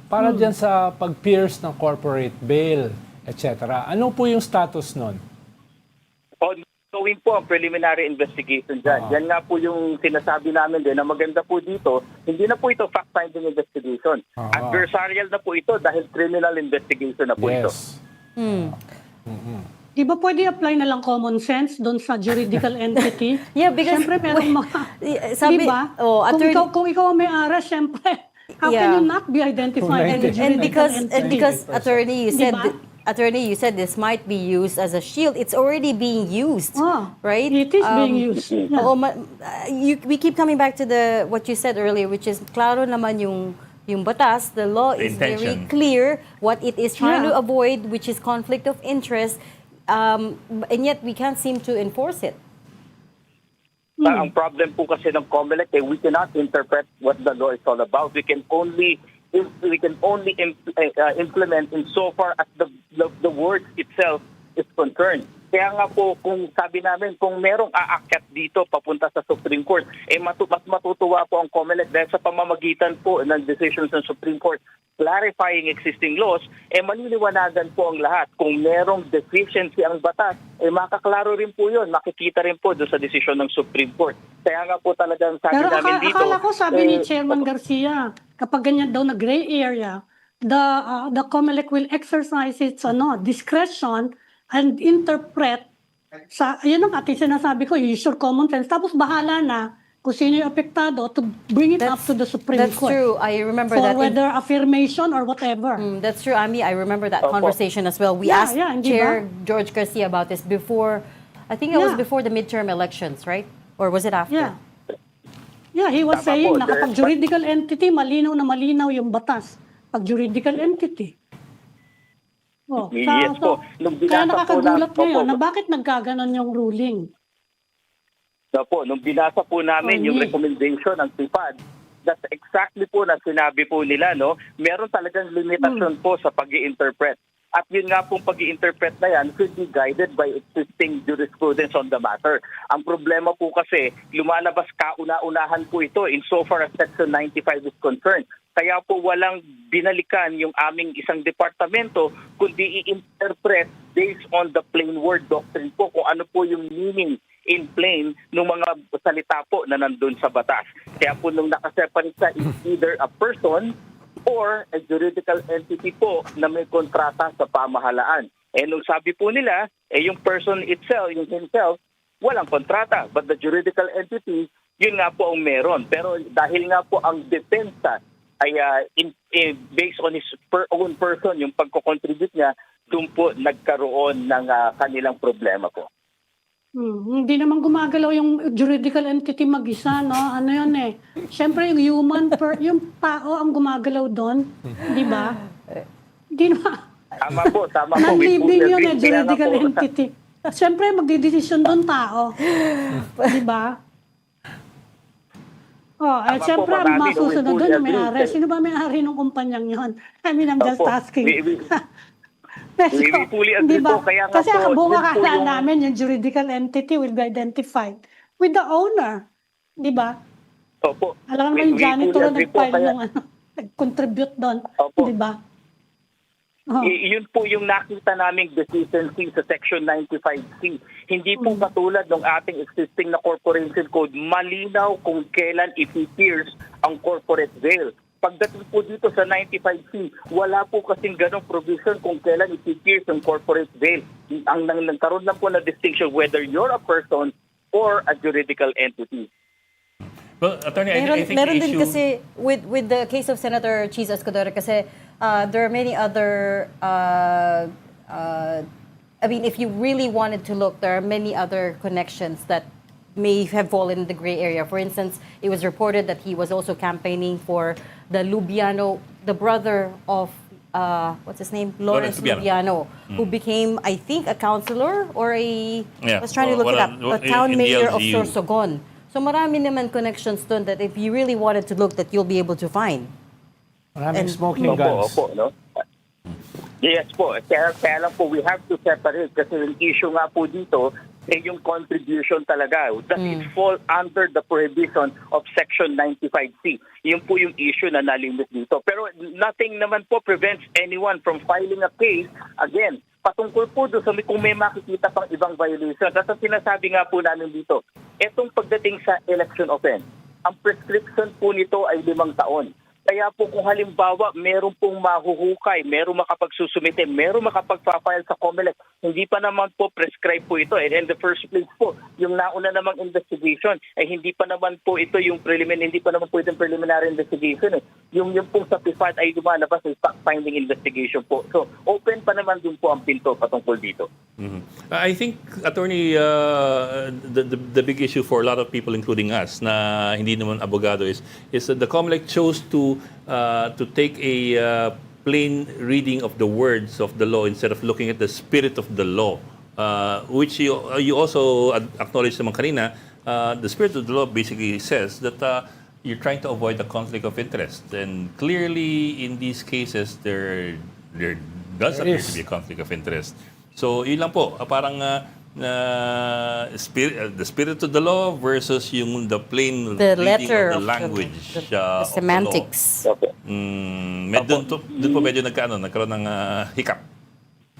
para dyan sa pag-pierce ng corporate bail, etc. Ano po yung status nun? Going po ang preliminary investigation dyan. Yan nga po yung sinasabi namin din na maganda po dito, hindi na po ito fact-finding investigation. Adversarial na po ito dahil criminal investigation na po ito. Di ba pwede apply na lang common sense doon sa juridical entity? Yeah, because Siyempre, merong mga... sabi, di ba? oh, Kung ikaw ang may-ara, siyempre, how Yeah. can you not be identified in the and juridical because entity? attorney, Diba? you said this might be used as a shield. It's already being used, right? It is being used. Yeah. Oo, we keep coming back to what you said earlier, which is klaro naman yung batas. The law The is very intention. clear what it is trying to Yeah. avoid, which is conflict of interest, and yet we can't seem to enforce it. Ang problem po kasi ng COMELEC, we cannot interpret what the law is all about. We can only implement insofar as the word itself is concerned. Kaya nga po, kung sabi namin, kung merong aakyat dito papunta sa Supreme Court, mas matutuwa po ang COMELEC dahil sa pamamagitan po ng decisions ng Supreme Court clarifying existing laws, maliliwanagan po ang lahat. Kung merong deficiency ang batas, makaklaro rin po yun. Makikita rin po doon sa desisyon ng Supreme Court. Kaya nga po talagang sabi Pero namin dito... akala ko sabi ni Chairman Garcia, kapag ganyan daw na gray area, the COMELEC will exercise its discretion and interpret yun ang ating sinasabi ko, use your common sense. Tapos bahala na kung sino yung apektado to bring it up to the Supreme That's Court. true. I remember For that. whether affirmation or whatever. That's true, Ami. I remember that conversation as well. We Yeah, asked yeah, hindi Chair ba? George Garcia about this before, I think it was Yeah. before the midterm elections, right? Or was it after? Yeah. Yeah, he was Tama saying po, na kapag juridical entity, malinaw na malinaw yung batas. Pag juridical entity. Yes po. Nung Kaya binasa po nakakagulat Opo. ngayon na bakit nagkaganon yung ruling. Nung binasa po namin yung recommendation ng TIPAD, that's exactly po na sinabi po nila, meron talagang limitasyon po sa pag-i-interpret. At yun nga pong pag-i-interpret na yan should be guided by existing jurisprudence on the matter. Ang problema po kasi, lumalabas kauna-unahan po ito insofar as Section 95 is concerned. Kaya po walang binalikan yung aming isang departamento kundi i-interpret based on the plain word doctrine po kung ano po yung meaning in plain ng mga salita po na nandun sa batas. Kaya po nung nakaseparate sa is either a person or a juridical entity po na may kontrata sa pamahalaan. Nung sabi po nila, yung person itself, yung himself, walang kontrata. But the juridical entity, yun nga po ang meron. Pero dahil nga po ang depensa ay based on his own person, yung pagko-contribute niya, doon po nagkaroon ng kanilang problema po. Hindi naman gumagalaw yung juridical entity mag-isa, no? Ano yun eh. Siyempre yung yung tao ang gumagalaw doon, di ba? Hindi naman. Tama po. Non-living yun eh, juridical entity. Siyempre magdidesisyon doon tao. Di ba? Siyempre ang masusunod doon yung may-ari. Sino ba may-ari ng kumpanyang yun? I mean, I'm just asking. We fully agree po. Kaya nga Kasi po, ang buong yun po akala yung- namin, yung juridical entity will be identified with the owner. Di ba? Opo. Alam mo We yung janitor na fully agree po. nag-file Kaya- ng nag-contribute doon. Opo. Di ba? Oh. Yun po yung nakita naming deficiency sa Section 95C. Hindi po katulad ng ating existing na corporation code, malinaw kung kailan ipipierce ang corporate veil. Pagdating po dito sa 95C, wala po kasing ganong provision kung kailan ipipierce ang corporate veil. Ang nagkaroon lang po na distinction whether you're a person or a juridical entity. Well, Attorney, I think Meron the din issue... kasi with the case of Senator Cheese Escudero kasi there are many other I mean, if you really wanted to look, there are many other connections that may have fallen in the gray area. For instance, it was reported that he was also campaigning for the Lubiano, the brother of what's his name? Lawrence Lubiano, who became, I think, a councilor or I was trying to look it up, a town mayor of Sorsogon. So marami naman connections doon that if you really wanted to look, that you'll be able to find. Maraming smoking guns. Opo, no? Yes po. Kaya lang po, we have to separate kasi yung issue nga po dito yung contribution talaga. Does it fall under the prohibition of Section 95C? Yun po yung issue na nalimit dito. Pero nothing naman po prevents anyone from filing a case, again, patungkol po doon sa kung may makikita pang ibang violation. At ang sinasabi nga po namin dito, etong pagdating sa election offense, ang prescription po nito ay 5 taon. Kaya po kung halimbawa meron pong mahuhukay, meron makapagsusumite, meron makapagpapile sa COMELEC, hindi pa naman po prescribe po ito. And in the first place po, yung nauna namang investigation, ay hindi pa naman po ito yung hindi pa naman po itong preliminary investigation. Yung pong sa PIFAD ay lumalabas ay fact-finding investigation po. So open pa naman din po ang pinto patungkol dito. I think, Attorney, the big issue for a lot of people, including us, na hindi naman abogado, is that the COMELEC chose to take a plain reading of the words of the law instead of looking at the spirit of the law, which you also acknowledged naman kanina. The spirit of the law basically says that you're trying to avoid the conflict of interest, and clearly in these cases there does appear to be a conflict of interest. So yun lang po, parang the spirit of the law versus the plain The reading letter of the of language the of semantics. Okay. Doon po medyo nagkaroon ng hiccup,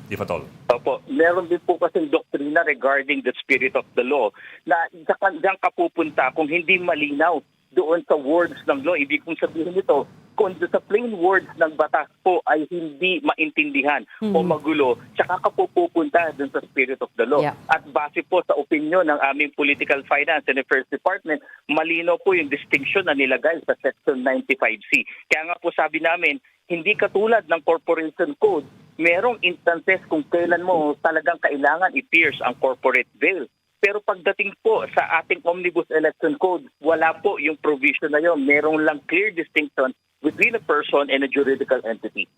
if at all. Opo, meron din po kasing doktrina regarding the spirit of the law na diyan ka pupunta kung hindi malinaw doon sa words ng law. Ibig kong sabihin nito, kung sa plain words ng batas po ay hindi maintindihan o magulo, tsaka ka po pupunta doon sa spirit of the law. Yeah. At base po sa opinion ng aming Political Finance and Affairs Department, malino po yung distinction na nilagay sa Section 95C. Kaya nga po sabi namin, hindi katulad ng Corporation Code, merong instances kung kailan mo talagang kailangan i-pierce ang corporate veil. Pero pagdating po sa ating Omnibus Election Code, wala po yung provision na yun. Merong lang clear distinction between a person and a juridical entity.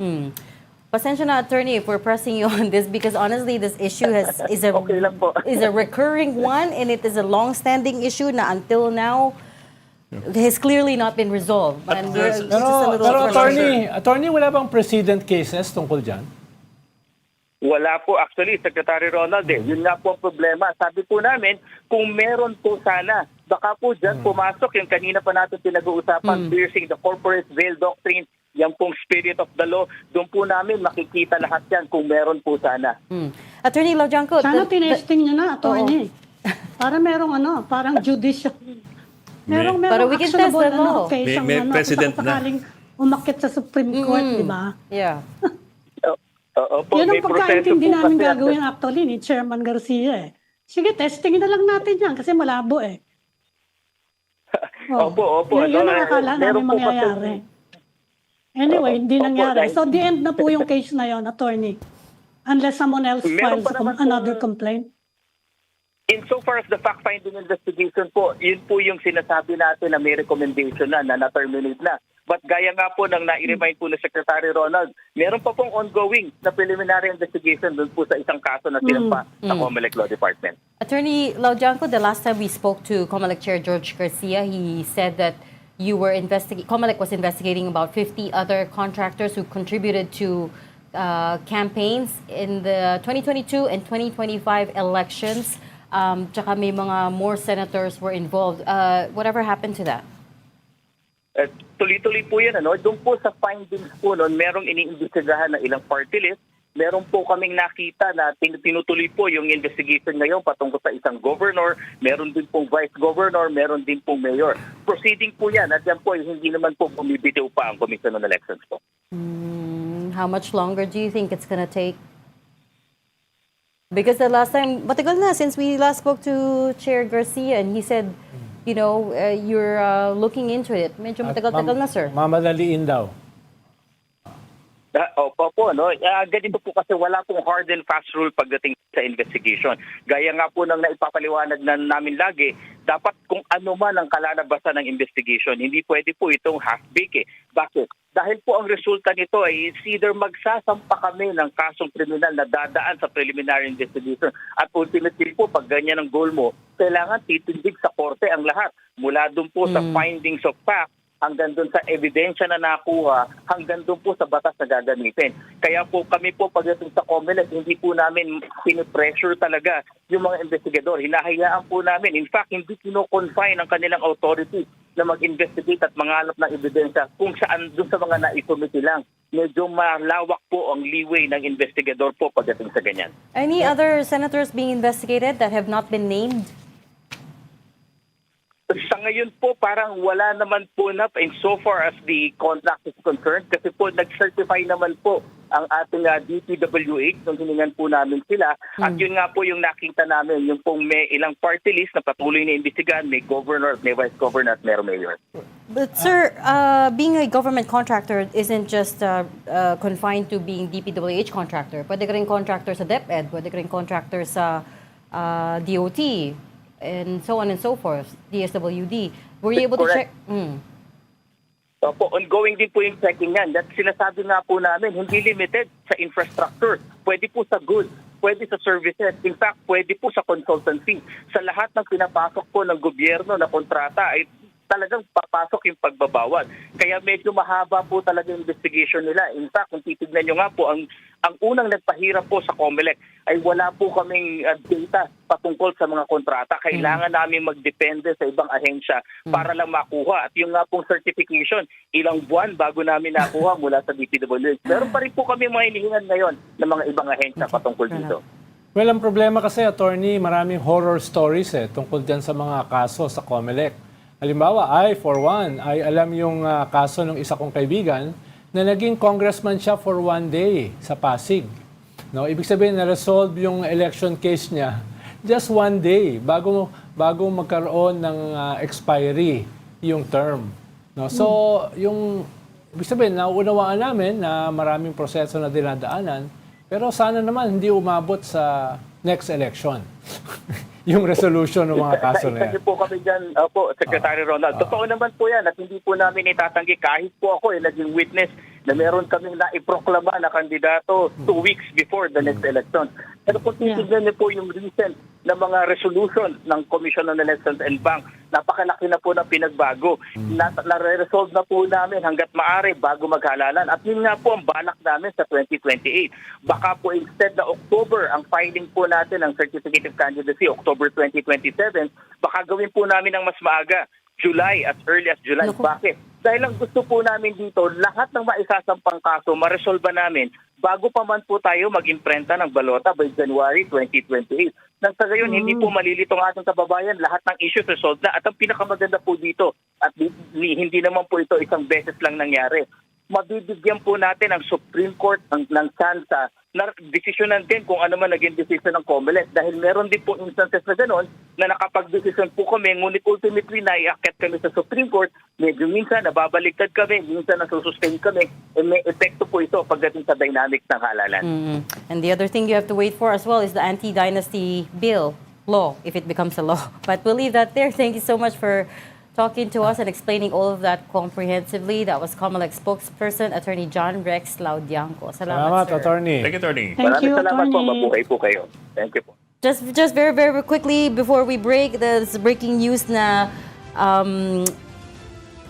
Pasensya na, Attorney, if we're pressing you on this, because honestly, this issue is Okay lang po. a recurring one, and it is a long-standing issue na until now has clearly not been resolved. And we're just a little Pero frustrated. attorney, wala bang precedent cases tungkol dyan? Wala po actually, Secretary Ronald. Yun nga po ang problema. Sabi po namin, kung meron po sana, baka po dyan pumasok yung kanina pa natin pinag-uusapan, piercing the corporate veil doctrine, yung pong spirit of the law. Doon po namin makikita lahat yan kung meron po sana. Attorney Laujanco, Sana tinesting nyo na, attorney. Para merong parang judicial. Merong Pero we can test actionable the law. case ang May precedent na. sakaling umakyat sa Supreme Court, di ba? yeah. Opo, Yan may ang proseso pagkaintindi po namin kasi. gagawin actually ni Chairman Garcia eh. Sige, testingin na lang natin yan kasi malabo eh. Opo. Yan ang akala namin Meron po kasi- mangyayari. Anyway, hindi Opo, nangyari. dahil- So, the end na po yung case na yon, attorney. Unless someone else Meron files pa naman po- another complaint. Insofar as the fact-finding investigation po, yun po yung sinasabi natin na may recommendation na na-terminate na. But gaya nga po ng nai-remind po ni Secretary Ronald, meron pa pong ongoing na preliminary investigation dun po sa isang kaso na sinampa sa COMELEC Law Department. Attorney Laujanco, the last time we spoke to COMELEC Chair George Garcia, he said that you were COMELEC was investigating about 50 other contractors who contributed to campaigns in the 2022 and 2025 elections. Tsaka may mga more senators were involved. Whatever happened to that? Tuloy-tuloy po yan. Doon po sa findings po nun, merong iniimbestigahan na ilang party list. Meron po kaming nakita na tinutuloy po yung investigation ngayon patungkol sa isang governor, meron din pong vice governor, meron din pong mayor. Proceeding po yan at yan po hindi naman po bumibitiw pa ang Commission on Elections po. How much longer do you think it's gonna take? Because the last time, matagal na since we last spoke to Chair Garcia and he said, you're looking into it. Medyo matagal-tagal na, sir. Mamadaliin daw. Opo po, ganito po kasi wala pong hard and fast rule pagdating sa investigation. Gaya nga po ng naipapaliwanag na namin lagi, dapat kung ano man ang kalalabasan ng investigation, hindi pwede po itong half-baked. Bakit? Dahil po ang resulta nito ay either magsasampa kami ng kasong kriminal na dadaan sa preliminary investigation at ultimately po pag ganyan ang goal mo, kailangan titindig sa korte ang lahat. Mula doon po sa findings of fact, hanggang doon sa ebidensya na nakuha, hanggang doon po sa batas na gagamitin. Kaya po kami po pagdating sa COMELEC, hindi po namin pinipressure talaga yung mga investigador. Hinahayaan po namin. In fact, hindi kino-confine ang kanilang authority na mag-investigate at mangalap ng ebidensya kung saan doon sa mga naisumiti lang. Medyo malawak po ang leeway ng investigador po pagdating sa ganyan. Any other senators being investigated that have not been named? Sa ngayon po, parang wala naman po na in so far as the contract is concerned kasi po nag-certify naman po ang ating DPWH nung hiningan po namin sila. At yun nga po yung nakita namin, yung pong may ilang party list na patuloy na imbestigahan, may governor, may vice governor at may mayor. But sir, being a government contractor isn't just confined to being DPWH contractor. Pwede ka rin contractor sa DepEd, pwede ka rin contractor sa DOT, and so on and so forth, DSWD. Were you able to check? Correct. Opo, ongoing din po yung checking yan. That sinasabi nga po namin, hindi limited sa infrastructure. Pwede po sa goods, pwede sa services. In fact, pwede po sa consultancy. Sa lahat ng pinapasok po ng gobyerno na kontrata ay talagang papasok yung pagbabawal. Kaya medyo mahaba po talaga yung investigation nila. In fact, kung titignan nyo nga po, ang unang nagpahirap po sa COMELEC ay wala po kaming data patungkol sa mga kontrata. Kailangan namin magdepende sa ibang ahensya para lang makuha. At yung nga pong certification, ilang buwan bago namin nakuha mula sa DPWH. Meron pa rin po kami mga hinihingan ngayon ng mga ibang ahensya patungkol dito. Well, ang problema kasi, attorney, maraming horror stories tungkol dyan sa mga kaso sa COMELEC. Halimbawa, for one, ay alam yung kaso ng isa kong kaibigan na naging congressman siya for 1 day sa Pasig. No, ibig sabihin na-resolve yung election case niya just 1 day bago magkaroon ng expiry yung term. No, so yung ibig sabihin nauunawaan namin na maraming proseso na dinadaanan, pero sana naman hindi umabot sa next election. Yung resolution ng mga kaso na yan. Kasi po kami dyan, po, Secretary Ronald. Totoo naman po yan at hindi po namin itatanggi kahit po ako naging witness na meron kaming naiproklama na kandidato 2 weeks before the next election. Pero kung titignan niyo po yung recent na mga resolution ng Commission on Elections and Bank, napakalaki na po na pinagbago. Nare-resolve na po namin hanggat maaari bago maghalalan. At yun nga po ang balak namin sa 2028. Baka po instead na October ang filing po natin ng Certificate of Candidacy, October 2027, baka gawin po namin ng mas maaga, July, as early as July. Bakit? Dahil ang gusto po namin dito, lahat ng maisasampang kaso, maresolba namin bago pa man po tayo mag-imprenta ng balota by January 2028. Nang sa gayon, hindi po malilito ang ating kababayan, lahat ng issues resolved na. At ang pinakamaganda po dito, at hindi naman po ito isang beses lang nangyari, mabibigyan po natin ang Supreme Court ng chance na desisyonan din kung ano man naging desisyon ng COMELEC. Dahil meron din po instances na gano'n na nakapag-desisyon po kami, ngunit ultimately naiakit kami sa Supreme Court, medyo minsan nababaliktad kami, minsan nasusustain kami, may epekto po ito pagdating sa dynamics ng halalan. And the other thing you have to wait for as well is the anti-dynasty bill law, if it becomes a law. But we'll leave that there. Thank you so much for talking to us and explaining all of that comprehensively. That was COMELEC spokesperson, Attorney John Rex Laudianco. Salamat, sir. attorney. Thank you, attorney. Thank you, Salamat po, Attorney. mabuhay po kayo. Thank you po. Just very, very quickly before we break, there's breaking news na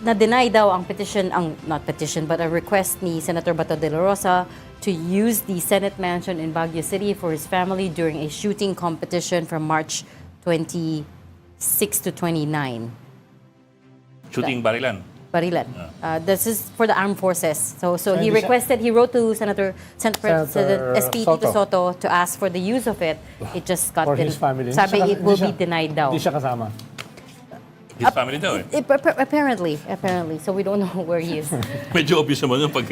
na deny daw ang petition, not petition, but a request ni Senator Bato de la Rosa to use the Senate mansion in Baguio City for his family during a shooting competition from March 26 to 29. Shooting barilan. Barilan. This is for the armed forces. So he Hindi siya- he wrote to Senate President SP Tito Soto. Soto to ask for the use of it. It just got For his family. Sabi Hindi it siya- will hindi be siya- denied daw. Hindi siya kasama. His family daw eh. Apparently. So we don't know where he is. Medyo obvious naman yung pag...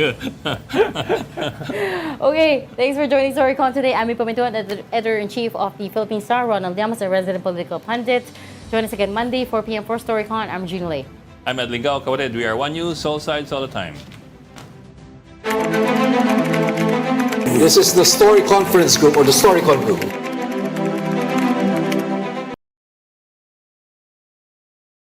Okay, thanks for joining StoryCon today. I'm Pamintuan, Editor-in-Chief of the Philippine Star, Ronald Llamas, a resident political pundit. Join us again Monday, 4 p.m. for StoryCon. I'm Gina Lei. I'm Ed Lingao, kapatid. We are One News, all sides, all the time. This is the Story Conference Group or the StoryCon Group.